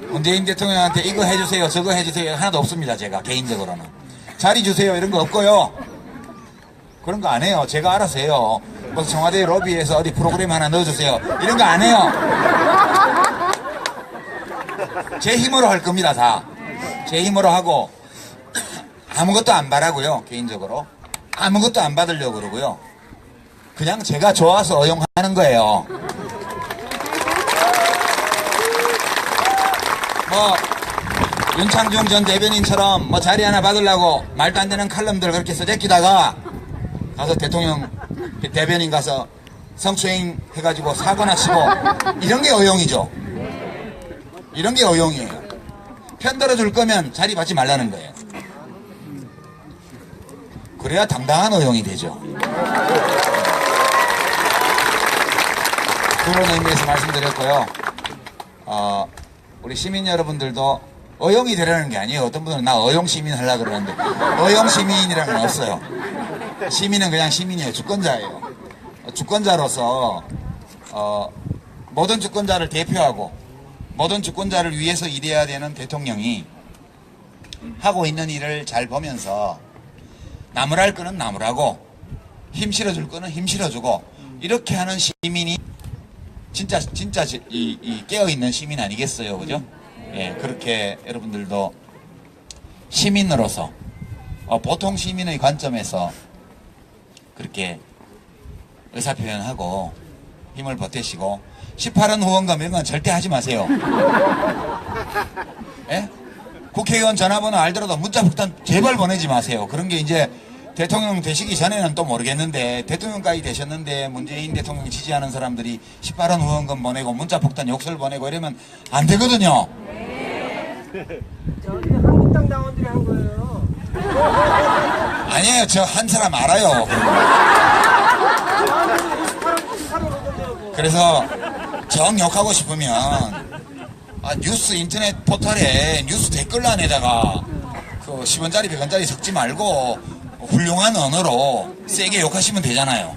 문재인 대통령한테 이거 해주세요 저거 해주세요 하나도 없습니다. 제가 개인적으로는 자리 주세요 이런 거 없고요. 그런 거 안 해요. 제가 알아서 해요. 뭐 청와대 로비에서 어디 프로그램 하나 넣어주세요 이런 거 안 해요. 제 힘으로 할 겁니다. 다 제 힘으로 하고 아무것도 안 바라고요. 개인적으로 아무것도 안 받으려고 그러고요. 그냥 제가 좋아서 어용하는 거예요. 뭐 윤창중 전 대변인처럼 뭐 자리 하나 받으려고 말도 안 되는 칼럼들 그렇게 써제끼다가 가서 대통령 대변인 가서 성추행 해가지고 사고나 치고 이런 게 어용이죠. 이런 게 어용이에요. 편 들어줄 거면 자리 받지 말라는 거예요. 그래야 당당한 어용이 되죠. 그런 의미에서 말씀드렸고요. 우리 시민 여러분들도 어용이 되라는 게 아니에요. 어떤 분들은 나 어용 시민 하려고 그러는데 어용 시민이라는 건 없어요. 시민은 그냥 시민이에요. 주권자예요. 주권자로서 모든 주권자를 대표하고 모든 주권자를 위해서 일해야 되는 대통령이 하고 있는 일을 잘 보면서 나무랄 거는 나무라고 힘 실어줄 거는 힘 실어주고 이렇게 하는 시민이 진짜 이 깨어있는 시민 아니겠어요. 그죠? 예, 그렇게 여러분들도 시민으로서 보통 시민의 관점에서 그렇게 의사표현하고 힘을 보태시고 18원 후원금 이런 건 절대 하지 마세요. 예? 국회의원 전화번호 알더라도 문자 폭탄 제발 보내지 마세요. 그런 게 이제 대통령 되시기 전에는 또 모르겠는데 대통령까지 되셨는데 문재인 대통령 지지하는 사람들이 18원 후원금 보내고 문자 폭탄 욕설 보내고 이러면 안 되거든요. 저기 한국당 당원들이 한 거예요. 아니에요. 저 한 사람 알아요. 그래서 정 욕하고 싶으면 뉴스 인터넷 포털에 뉴스 댓글란에다가 그 10원짜리 100원짜리 섞지 말고 훌륭한 언어로 세게 욕하시면 되잖아요.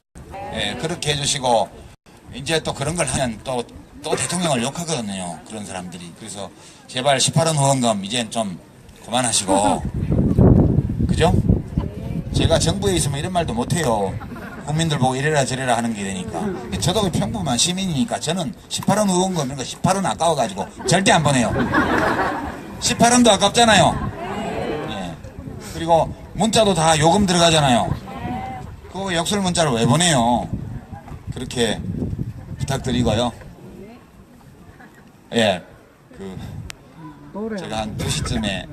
예, 그렇게 해주시고 이제 또 그런 걸 하면 또 대통령을 욕하거든요. 그런 사람들이. 그래서 제발 18원 후원금 이젠 좀 그만하시고, 그죠? 제가 정부에 있으면 이런 말도 못해요. 국민들 보고 이래라 저래라 하는 게 되니까. 저도 평범한 시민이니까 저는 18원 후원금 이런 거 18원 아까워가지고 절대 안 보내요. 18원도 아깝잖아요. 예. 그리고 문자도 다 요금 들어가잖아요. 그거 역술 문자를 왜 보내요? 그렇게 부탁드리고요. 예. 제가 한 2시쯤에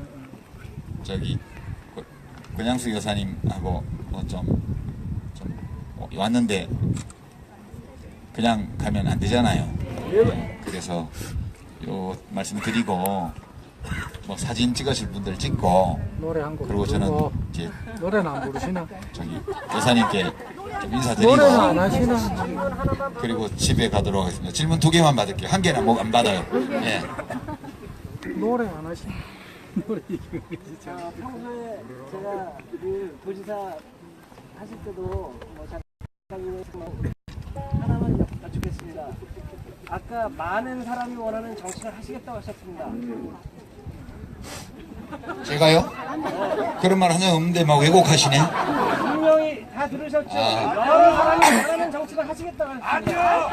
저기 권양수 여사님하고 좀 왔는데 그냥 가면 안 되잖아요. 예, 그래서 요 말씀드리고 뭐 사진 찍으실 분들 찍고 노래 한 곡 그리고 저는 부르고. 이제 노래는 안 부르시나? 저기 여사님께 좀 노래는 인사드리고 안 하시나? 그리고 집에 가도록 하겠습니다. 질문 2개만 받을게요. 1개는 뭐 안 받아요. 예. 노래 안 하시나? 노래 평소에 제가 그 도지사 하실 때도 뭐 잠깐 하나만 여쭙겠습니다. 아까 많은 사람이 원하는 정치를 하시겠다고 하셨습니다. 제가요? 그런 말 하나 없는데 막 왜곡하시네. 분명히 다 들으셨죠? 여러 사람이 원하는 정치를 하시겠다고 하셨습니다.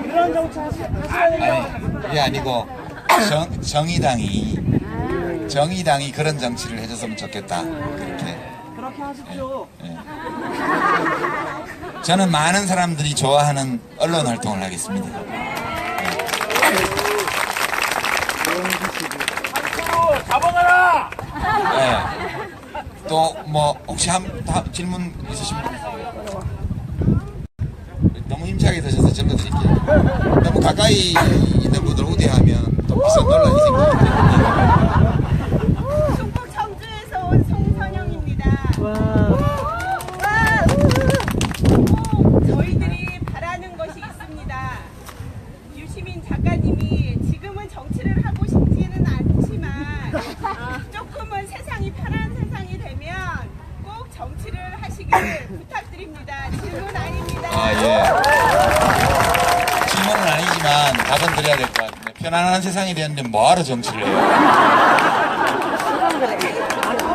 그런 정치 하시려고 아니, 그게 아니고 정의당이 그런 정치를 해줬으면 좋겠다. 그렇게 하십시오. 예. 저는 많은 사람들이 좋아하는 언론 활동을 하겠습니다. 잡아가라! 예. 또 뭐 혹시 질문 있으신 분? 너무 힘차게 드셔서 절로 드릴게요. 너무 가까이 있는 분들 우대하면 또 비싼 논란이 생기기 때문에. 충북 청주에서 온 송선영입니다. 저희들이 바라는 것이 있습니다. 유시민 작가님이 지금은 정치를 하고 싶지는 않지만 조금은 세상이 편한 세상이 되면 꼭 정치를 하시길 부탁드립니다. 질문 아닙니다. 예. 질문은 아니지만 답은 드려야 될 것 같은데 편안한 세상이 되는데 뭐하러 정치를 해요?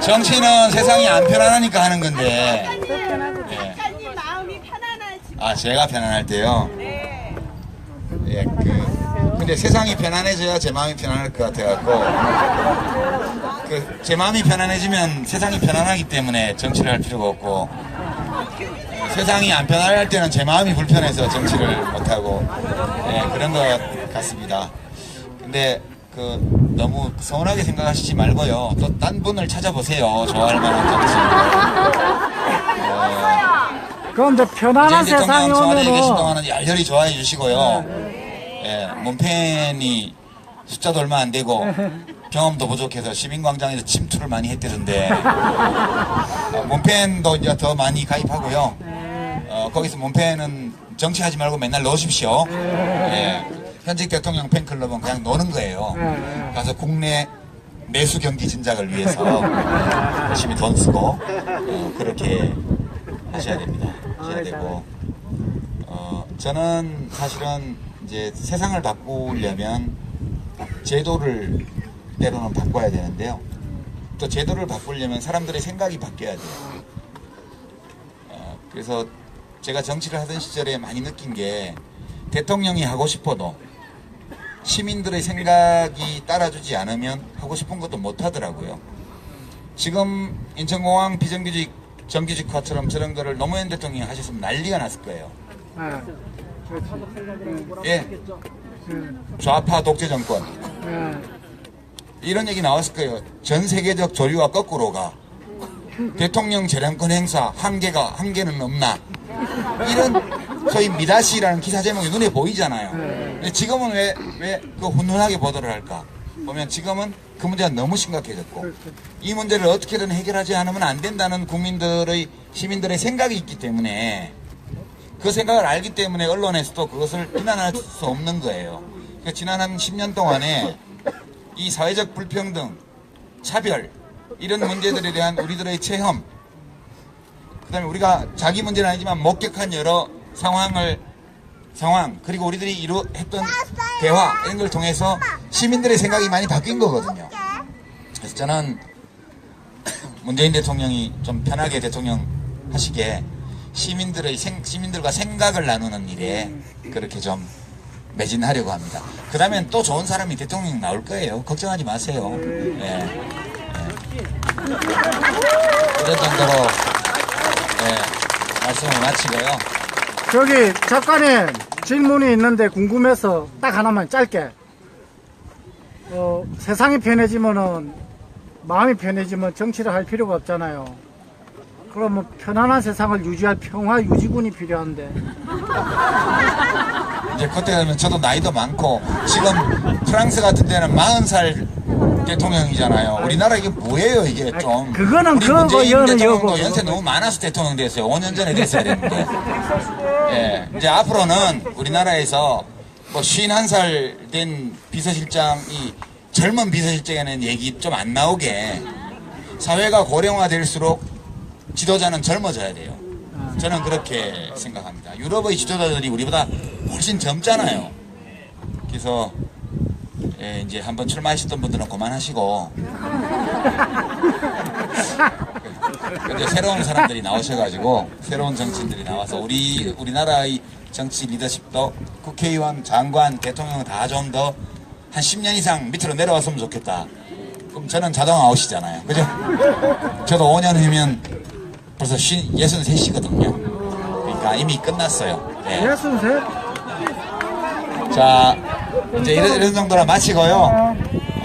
정치는 세상이 안 편안하니까 하는 건데. 작가님 마음이 편안하지. 제가 편안할 때요? 네. 예, 근데 세상이 편안해져야 제 마음이 편안할 것 같아갖고 제 마음이 편안해지면 세상이 편안하기 때문에 정치를 할 필요가 없고 세상이 안 편안할 때는 제 마음이 불편해서 정치를 못하고 그런 것 같습니다. 근데 너무 서운하게 생각하시지 말고요. 또 딴 분을 찾아보세요. 좋아할 만한 정치. 그럼 이제 편안한 문재인 세상이 대통령 청와대에 계신 오면은 동안은 열렬히 좋아해 주시고요. 문팬이 숫자도 얼마 안 되고 경험도 부족해서 시민광장에서 침투를 많이 했대던데 문팬도 이제 더 많이 가입하고요. 거기서 문팬은 정치하지 말고 맨날 넣으십시오. 현직 대통령 팬클럽은 그냥 노는 거예요. 가서 국내 내수 경기 진작을 위해서 열심히 돈 쓰고 그렇게 하셔야 됩니다. 하셔야 되고 저는 사실은 이제 세상을 바꾸려면 제도를 때로는 바꿔야 되는데요. 또 제도를 바꾸려면 사람들의 생각이 바뀌어야 돼요. 그래서 제가 정치를 하던 시절에 많이 느낀 게 대통령이 하고 싶어도 시민들의 생각이 따라주지 않으면 하고 싶은 것도 못 하더라고요. 지금 인천공항 비정규직 정규직화처럼 저런 거를 노무현 대통령이 하셨으면 난리가 났을 거예요. 예. 좌파 독재 정권. 이런 얘기 나왔을 거예요. 전 세계적 조류와 거꾸로 가. 대통령 재량권 행사 한계는 없나. 이런 소위 미다시라는 기사 제목이 눈에 보이잖아요. 근데 지금은 왜 그 훈훈하게 보도를 할까? 보면 지금은 그 문제가 너무 심각해졌고 이 문제를 어떻게든 해결하지 않으면 안 된다는 시민들의 생각이 있기 때문에 그 생각을 알기 때문에 언론에서도 그것을 비난할 수 없는 거예요. 그러니까 지난 한 10년 동안에 이 사회적 불평등, 차별 이런 문제들에 대한 우리들의 체험, 그 다음에 우리가 자기 문제는 아니지만 목격한 여러 상황 그리고 우리들이 했던 대화 이런 걸 통해서 시민들의 생각이 많이 바뀐 거거든요. 그래서 저는 문재인 대통령이 좀 편하게 대통령 하시게 시민들과 생각을 나누는 일에 그렇게 좀 매진하려고 합니다. 그 다음엔 또 좋은 사람이 대통령 나올 거예요. 걱정하지 마세요. 네. 이런 정도로 말씀을 마치고요. 저기 작가님 질문이 있는데 궁금해서 딱 하나만 짧게. 세상이 편해지면은 마음이 편해지면 정치를 할 필요가 없잖아요. 그러면 편안한 세상을 유지할 평화 유지군이 필요한데. 이제 그때 되면 저도 나이도 많고 지금 프랑스 같은 데는 40살 대통령이잖아요. 우리나라 이게 뭐예요 이게 좀. 그거는 우리 문재인 대통령도 연세 너무 많아서 대통령 됐어요. 5년 전에 됐어야 되는데. 예, 이제 앞으로는 우리나라에서 뭐 51살 된 비서실장이 젊은 비서실장에는 얘기 좀 안 나오게 사회가 고령화될수록 지도자는 젊어져야 돼요. 저는 그렇게 생각합니다. 유럽의 지도자들이 우리보다 훨씬 젊잖아요. 그래서 이제 한번 출마하셨던 분들은 그만하시고 근데 새로운 사람들이 나오셔가지고 새로운 정치인들이 나와서 우리나라의 정치 리더십도 국회의원, 장관, 대통령 다 좀 더 한 10년 이상 밑으로 내려왔으면 좋겠다. 그럼 저는 자동 아웃이잖아요. 그죠? 저도 5년 후면 벌써 63이거든요. 그러니까 이미 끝났어요. 네. 63? 자, 이제 이런 정도로 마치고요.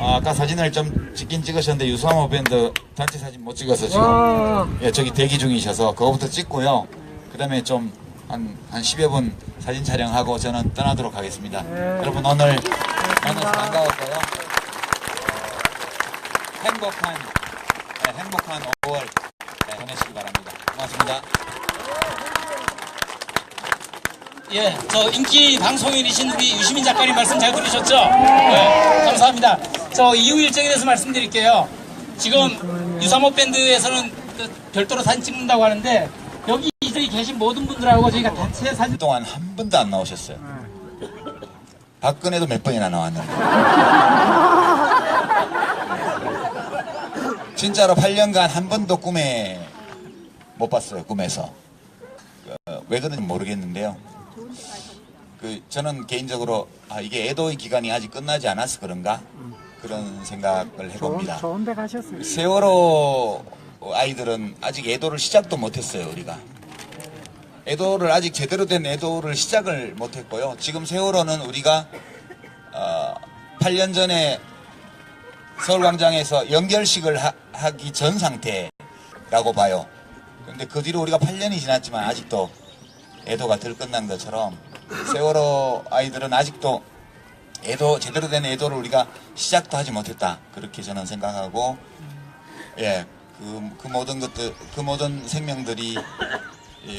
아까 사진을 좀 찍긴 찍으셨는데 유수암호 밴드 단체 사진 못 찍어서 지금 저기 대기 중이셔서 그거부터 찍고요. 그 다음에 좀 한 10여 분 사진 촬영하고 저는 떠나도록 하겠습니다. 여러분 오늘 만나서 반가웠고요. 행복한 5월 보내시기 바랍니다. 고맙습니다. 예, 저 인기 방송인이신 우리 유시민 작가님 말씀 잘 들으셨죠? 네, 감사합니다. 저 이후 일정에 대해서 말씀드릴게요. 지금 유삼호 밴드에서는 별도로 사진 찍는다고 하는데 여기 저기 계신 모든 분들하고 저희가 단체 사진 동안 한 번도 안 나오셨어요. 박근혜도 몇 번이나 나왔는데. 진짜로 8년간 한 번도 꿈에 못 봤어요. 꿈에서. 왜 그런지 모르겠는데요. 저는 개인적으로 이게 애도의 기간이 아직 끝나지 않아서 그런가? 그런 생각을 해봅니다. 좋은 데 가셨어요. 세월호 아이들은 아직 애도를 시작도 못했어요. 우리가 애도를 아직 제대로 된 애도를 시작을 못했고요. 지금 세월호는 우리가 8년 전에 서울광장에서 연결식을 하기 전 상태라고 봐요. 근데 그 뒤로 우리가 8년이 지났지만 아직도 애도가 덜 끝난 것처럼 세월호 아이들은 아직도 제대로 된 애도를 우리가 시작도 하지 못했다. 그렇게 저는 생각하고, 그 모든 생명들이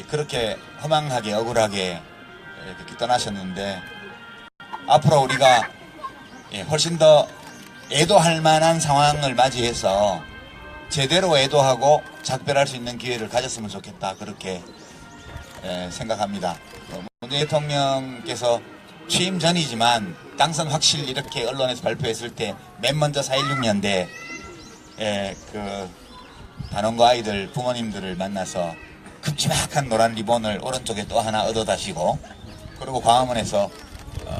그렇게 허망하게, 억울하게 그렇게 떠나셨는데, 앞으로 우리가 훨씬 더 애도할 만한 상황을 맞이해서 제대로 애도하고 작별할 수 있는 기회를 가졌으면 좋겠다. 그렇게 생각합니다. 문재인 대통령께서 취임 전이지만 당선 확실 이렇게 언론에서 발표했을 때 맨 먼저 4.16년대 그 단원고 아이들 부모님들을 만나서 큼지막한 노란 리본을 오른쪽에 또 하나 얻어다시고 그리고 광화문에서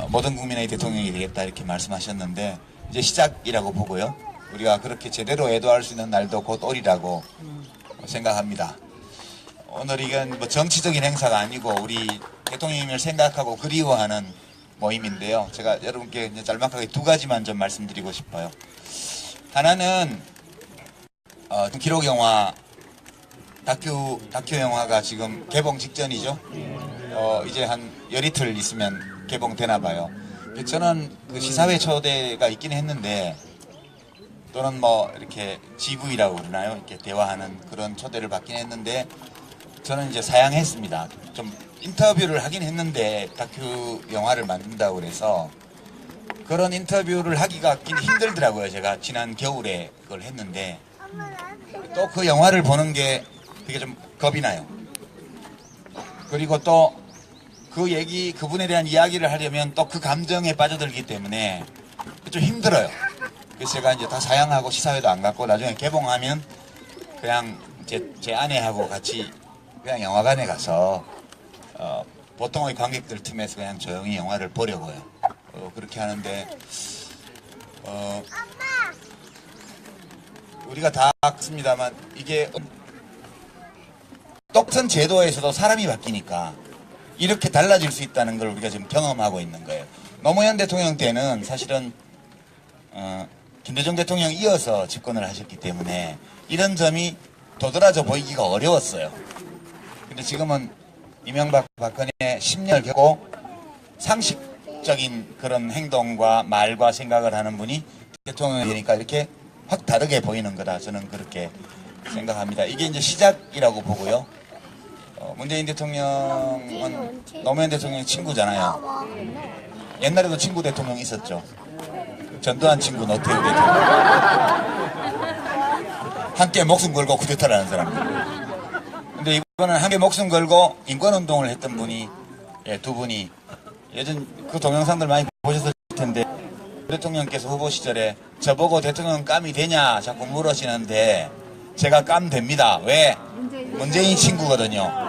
모든 국민의 대통령이 되겠다 이렇게 말씀하셨는데 이제 시작이라고 보고요. 우리가 그렇게 제대로 애도할 수 있는 날도 곧 오리라고 생각합니다. 오늘 이건 뭐 정치적인 행사가 아니고 우리 대통령님을 생각하고 그리워하는 모임인데요. 제가 여러분께 짤막하게 2가지만 좀 말씀드리고 싶어요. 하나는 기록 영화 다큐 영화가 지금 개봉 직전이죠. 이제 한 열이틀 있으면 개봉되나 봐요. 저는 그 시사회 초대가 있긴 했는데 또는 뭐 이렇게 GV라고 그러나요? 이렇게 대화하는 그런 초대를 받긴 했는데 저는 이제 사양했습니다. 좀 인터뷰를 하긴 했는데 다큐 영화를 만든다고 그래서 그런 인터뷰를 하기가 힘들더라고요. 제가 지난 겨울에 그걸 했는데 또 그 영화를 보는 게 되게 좀 겁이 나요. 그리고 또 그분에 대한 이야기를 하려면 또 그 감정에 빠져들기 때문에 좀 힘들어요. 그래서 제가 이제 다 사양하고 시사회도 안 갔고 나중에 개봉하면 그냥 제 아내하고 같이 그냥 영화관에 가서 보통의 관객들 틈에서 그냥 조용히 영화를 보려고요. 그렇게 하는데 우리가 다 그렇습니다만 이게 똑같은 제도에서도 사람이 바뀌니까 이렇게 달라질 수 있다는 걸 우리가 지금 경험하고 있는 거예요. 노무현 대통령 때는 사실은 김대중 대통령 이어서 집권을 하셨기 때문에 이런 점이 도드라져 보이기가 어려웠어요. 근데 지금은 이명박 박근혜 10년을 겪고 상식적인 그런 행동과 말과 생각을 하는 분이 대통령이 되니까 이렇게 확 다르게 보이는 거다. 저는 그렇게 생각합니다. 이게 이제 시작이라고 보고요. 문재인 대통령은 노무현 대통령 친구잖아요. 옛날에도 친구 대통령 있었죠. 전두환 친구 노태우 대통령. 함께 목숨 걸고 쿠데타를 하는 사람들. 근데 이번은 함께 목숨 걸고 인권운동을 했던 분이, 두 분이, 예전 그 동영상들 많이 보셨을 텐데, 대통령께서 후보 시절에 저보고 대통령 깜이 되냐 자꾸 물으시는데, 제가 깜 됩니다. 왜? 문재인 친구거든요.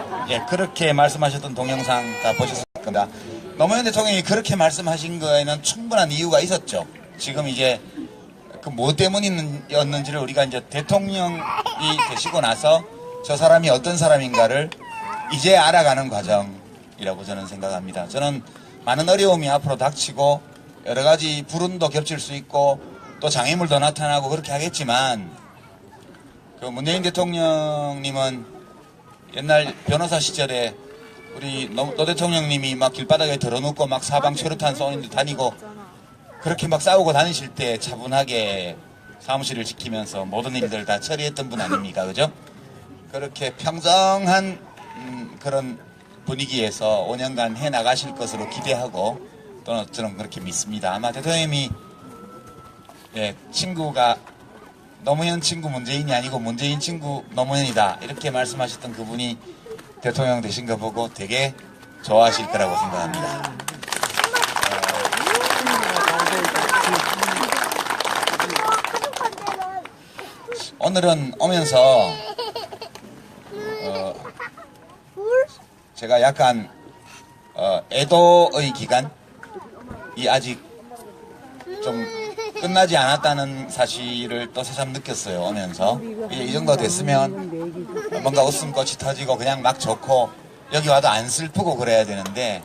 그렇게 말씀하셨던 동영상 다 보셨을 겁니다. 노무현 대통령이 그렇게 말씀하신 거에는 충분한 이유가 있었죠. 지금 이제 그 뭐 때문이었는지를 우리가 이제 대통령이 되시고 나서 저 사람이 어떤 사람인가를 이제 알아가는 과정이라고 저는 생각합니다. 저는 많은 어려움이 앞으로 닥치고 여러 가지 불운도 겹칠 수 있고 또 장애물도 나타나고 그렇게 하겠지만 그 문재인 대통령님은 옛날 변호사 시절에 우리 노 대통령님이 막 길바닥에 들어눕고 막 사방 최루탄 쏘는 데 다니고 그렇게 막 싸우고 다니실 때 차분하게 사무실을 지키면서 모든 일들 다 처리했던 분 아닙니까? 그죠? 그렇게 평정한 그런 분위기에서 5년간 해 나가실 것으로 기대하고 또는 저는 그렇게 믿습니다. 아마 대통령님이 친구가 노무현 친구 문재인이 아니고 문재인 친구 노무현이다 이렇게 말씀하셨던 그분이 대통령 되신 거 보고 되게 좋아하실 거라고 생각합니다. 오늘은 오면서 제가 약간 애도의 기간이 아직 좀 끝나지 않았다는 사실을 또 새삼 느꼈어요. 오면서 이 정도 됐으면 뭔가 웃음꽃이 터지고 그냥 막 좋고 여기 와도 안 슬프고 그래야 되는데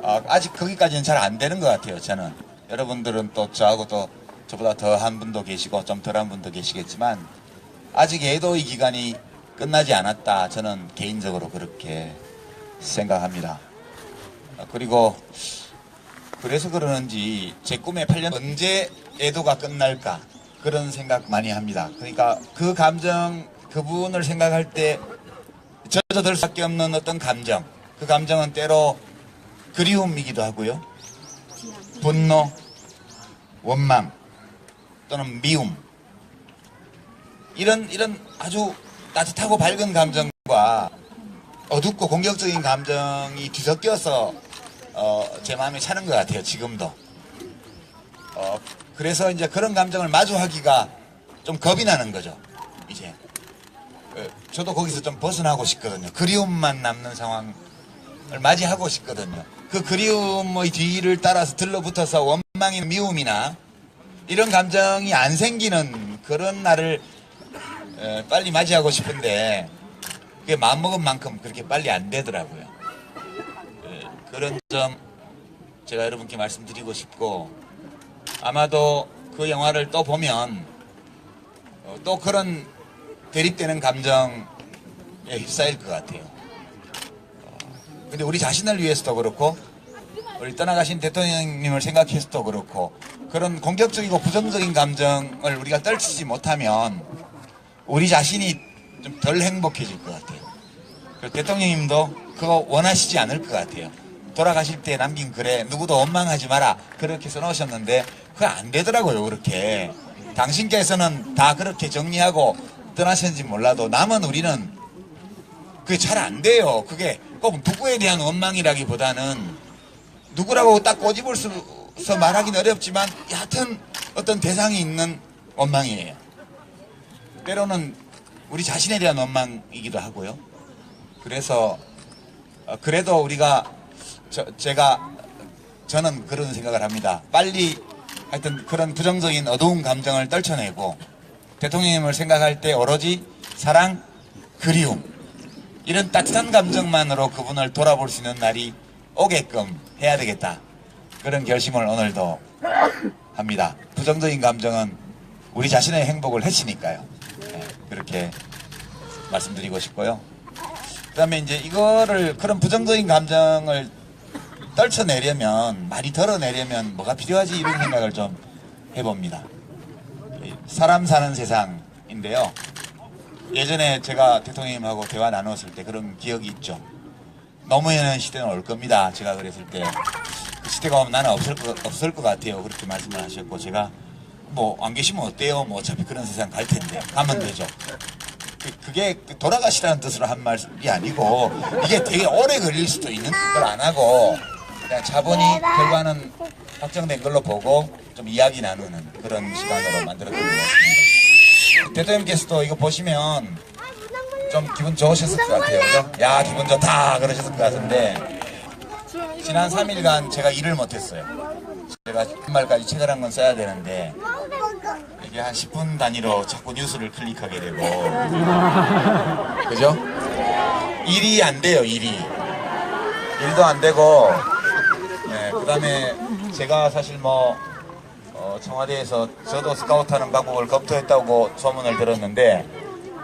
아직 거기까지는 잘 안 되는 것 같아요. 저는 여러분들은 또 저하고 또 저보다 더한 분도 계시고 좀 덜한 분도 계시겠지만 아직 애도의 기간이 끝나지 않았다. 저는 개인적으로 그렇게 생각합니다. 그리고 그래서 그러는지 제 꿈에 8년 언제 애도가 끝날까 그런 생각 많이 합니다. 그러니까 그 감정 그분을 생각할 때 젖어들 수밖에 없는 어떤 감정 그 감정은 때로 그리움이기도 하고요. 분노, 원망 또는 미움 이런 아주 따뜻하고 밝은 감정과 어둡고 공격적인 감정이 뒤섞여서 제 마음에 차는 것 같아요. 지금도. 그래서 이제 그런 감정을 마주하기가 좀 겁이 나는 거죠. 이제 저도 거기서 좀 벗어나고 싶거든요. 그리움만 남는 상황을 맞이하고 싶거든요. 그 그리움의 뒤를 따라서 들러붙어서 원망이나 미움이나 이런 감정이 안 생기는 그런 날을 빨리 맞이하고 싶은데 그게 마음먹은 만큼 그렇게 빨리 안 되더라고요. 그런 점 제가 여러분께 말씀드리고 싶고 아마도 그 영화를 또 보면 또 그런 대립되는 감정에 휩싸일 것 같아요. 근데 우리 자신을 위해서도 그렇고 우리 떠나가신 대통령님을 생각해서도 그렇고 그런 공격적이고 부정적인 감정을 우리가 떨치지 못하면 우리 자신이 좀 덜 행복해질 것 같아요. 그리고 대통령님도 그거 원하시지 않을 것 같아요. 돌아가실 때 남긴 글에 누구도 원망하지 마라 그렇게 써놓으셨는데 그거 안 되더라고요. 그렇게 당신께서는 다 그렇게 정리하고 떠나셨는지 몰라도 남은 우리는 그게 잘 안 돼요. 그게 꼭 누구에 대한 원망이라기보다는 누구라고 딱 꼬집어서 말하기는 어렵지만 여하튼 어떤 대상이 있는 원망이에요. 때로는 우리 자신에 대한 원망이기도 하고요. 그래서 그래도 우리가 저는 그런 생각을 합니다. 빨리 하여튼 그런 부정적인 어두운 감정을 떨쳐내고 대통령님을 생각할 때 오로지 사랑, 그리움 이런 따뜻한 감정만으로 그분을 돌아볼 수 있는 날이 오게끔 해야 되겠다. 그런 결심을 오늘도 합니다. 부정적인 감정은 우리 자신의 행복을 해치니까요. 네, 그렇게 말씀드리고 싶고요. 그 다음에 이제 이거를 그런 부정적인 감정을 떨쳐내려면 많이 덜어내려면 뭐가 필요하지 이런 생각을 좀 해봅니다. 사람 사는 세상인데요. 예전에 제가 대통령님하고 대화 나눴을 때 그런 기억이 있죠. 노무현 시대는 올 겁니다. 제가 그랬을 때 그 시대가 오면 나는 없을 것 같아요. 그렇게 말씀을 하셨고 제가 뭐 안 계시면 어때요? 뭐 어차피 그런 세상 갈 텐데 가면 되죠. 그게 돌아가시라는 뜻으로 한 말이 아니고 이게 되게 오래 걸릴 수도 있는 걸 안 하고 그냥 차분히 결과는 확정된 걸로 보고 좀 이야기 나누는 그런 시간으로 만들었던 것 같습니다. 대통령께서도 이거 보시면 좀 기분 좋으셨을 것 같아요. 그죠? 야 기분 좋다 그러셨을 것 같은데 지난 3일간 제가 일을 못했어요. 제가 주말까지 책을 한 권 써야 되는데 이게 한 10분 단위로 자꾸 뉴스를 클릭하게 되고 그죠? 일이 안 돼요. 일도 안 되고 네, 그 다음에 제가 사실 뭐 청와대에서 저도 스카우트하는 방법을 검토했다고 소문을 들었는데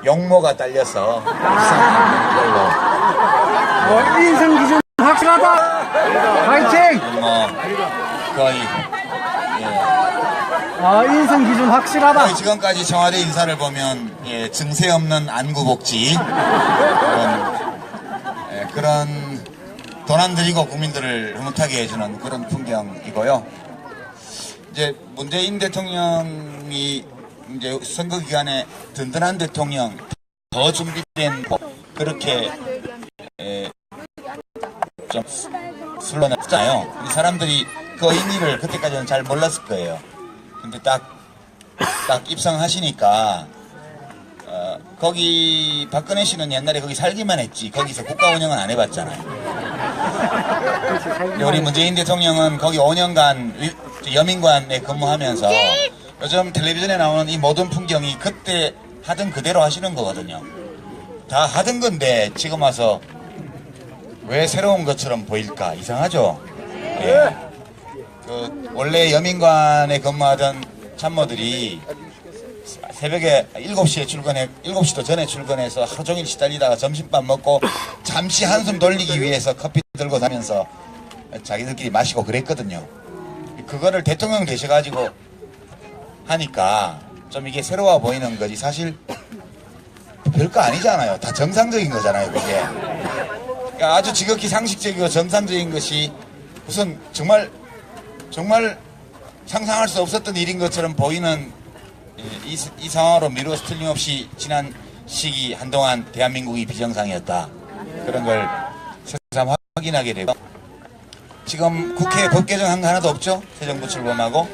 용모가 딸려서 이걸로 인성 기준 확실하다. 파이팅. 거의 인성 기준 확실하다. 거의 지금까지 청와대 인사를 보면 증세 없는 안구복지 그런 돈 안 들이고 국민들을 흐뭇하게 해주는 그런 풍경이고요. 이제 문재인 대통령이 이제 선거 기간에 든든한 대통령, 더 준비된 그렇게 좀 술러냈잖아요. 이 사람들이 그 의미를 그때까지는 잘 몰랐을 거예요. 근데 딱 입성하시니까 거기 박근혜 씨는 옛날에 거기 살기만 했지 거기서 국가 운영은 안 해봤잖아요. 우리 문재인 대통령은 거기 5년간 여민관에 근무하면서 요즘 텔레비전에 나오는 이 모든 풍경이 그때 하던 그대로 하시는 거거든요. 다 하던 건데 지금 와서 왜 새로운 것처럼 보일까? 이상하죠? 예. 원래 여민관에 근무하던 참모들이 새벽에 7시도 전에 출근해서 하루 종일 시달리다가 점심밥 먹고 잠시 한숨 돌리기 위해서 커피 들고 다니면서 자기들끼리 마시고 그랬거든요. 그거를 대통령 되셔가지고 하니까 좀 이게 새로워 보이는 거지 사실 별거 아니잖아요. 다 정상적인 거잖아요, 그게. 그러니까 아주 지극히 상식적이고 정상적인 것이 무슨 정말 상상할 수 없었던 일인 것처럼 보이는 이 상황으로 미루어서 틀림없이 지난 시기 한동안 대한민국이 비정상이었다. 그런 걸 새삼 확인하게 되고 지금 국회에 법 개정한 거 하나도 없죠? 새 정부 출범하고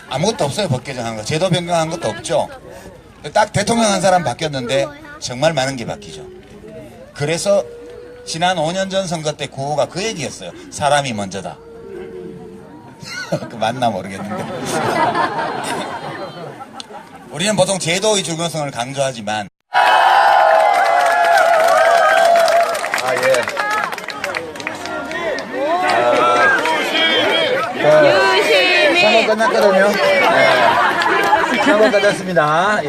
아무것도 없어요. 법 개정한 거. 제도 변경한 것도 없죠. 딱 대통령 한 사람 바뀌었는데 정말 많은 게 바뀌죠. 그래서 지난 5년 전 선거 때 구호가 그 얘기였어요. 사람이 먼저다. 그 맞나 모르겠는데. 우리는 보통 제도의 중요성을 강조하지만 선거 끝났거든요. 선거 끝났습니다.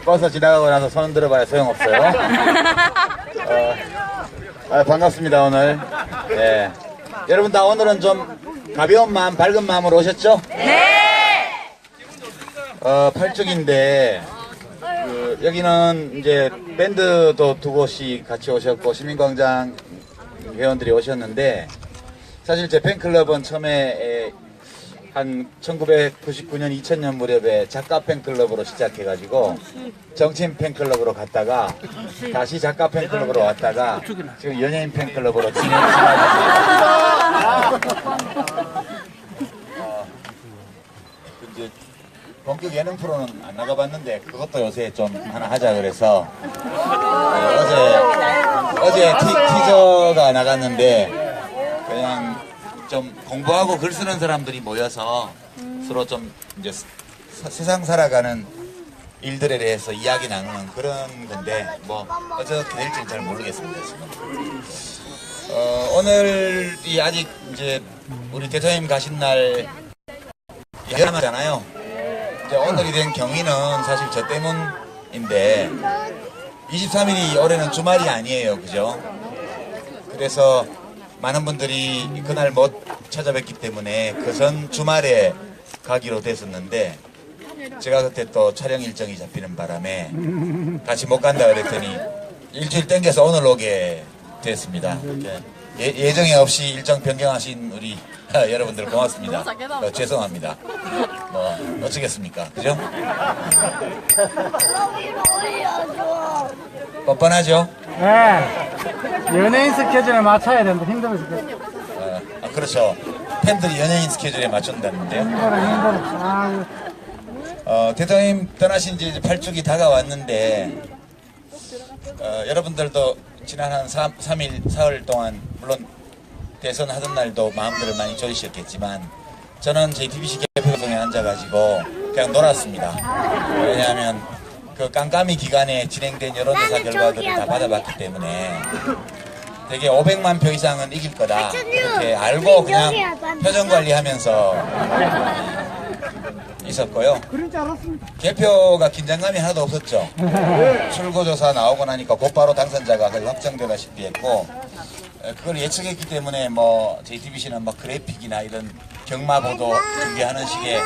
버스 지나가고 나서 손 들어봐야 소용없어요. 반갑습니다 오늘. 여러분 다 오늘은 좀 가벼운 마음, 밝은 마음으로 오셨죠? 네! 8축인데, 여기는 이제 밴드도 두 곳이 같이 오셨고, 시민광장 회원들이 오셨는데, 사실 제 팬클럽은 처음에 한 1999년, 2000년 무렵에 작가 팬클럽으로 시작해가지고 정치인 팬클럽으로 갔다가 다시 작가 팬클럽으로 왔다가 지금 연예인 팬클럽으로 이제 본격 예능 프로는 안 나가봤는데 그것도 요새 좀 하나 하자 그래서 어제 티저가 나갔는데 그냥 좀 공부하고 글 쓰는 사람들이 모여서 서로 좀 이제 세상 살아가는 일들에 대해서 이야기 나누는 그런 건데 뭐 어떻게 될지는 잘 모르겠습니다 지금. 오늘이 아직 이제 우리 대통령 가신 날 연하잖아요. 이제 오늘이 된 경위는 사실 저 때문인데 23일이 올해는 주말이 아니에요, 그죠? 그래서 많은 분들이 그날 못 찾아뵙기 때문에 그 전 주말에 가기로 됐었는데 제가 그때 또 촬영 일정이 잡히는 바람에 같이 못 간다 그랬더니 일주일 땡겨서 오늘 오게 됐습니다. 예정에 없이 일정 변경하신 우리 여러분들 고맙습니다. 죄송합니다. 뭐 어쩌겠습니까, 그죠? 뻔뻔하죠? 네. 연예인 스케줄에 맞춰야 되는데 힘들어서 그래. 그렇죠. 팬들이 연예인 스케줄에 맞춘다는데요. 힘들어. 대통령 떠나신 지 이제 8주기 다가왔는데 여러분들도 지난 한 3일, 사흘 동안 물론 대선 하던 날도 마음들을 많이 졸이셨겠지만 저는 JTBC 개표방송에 앉아가지고 그냥 놀았습니다. 왜냐하면 그 깜깜이 기간에 진행된 여론조사 결과들을 다 받아봤기 때문에 되게 500만 표 이상은 이길 거다 이렇게 알고 그냥 표정 관리하면서 있었고요. 개표가 긴장감이 하나도 없었죠. 출구조사 나오고 나니까 곧바로 당선자가 거의 확정되다시피 했고 그걸 예측했기 때문에 뭐 JTBC는 뭐 그래픽이나 이런 경마보도 중계하는 식의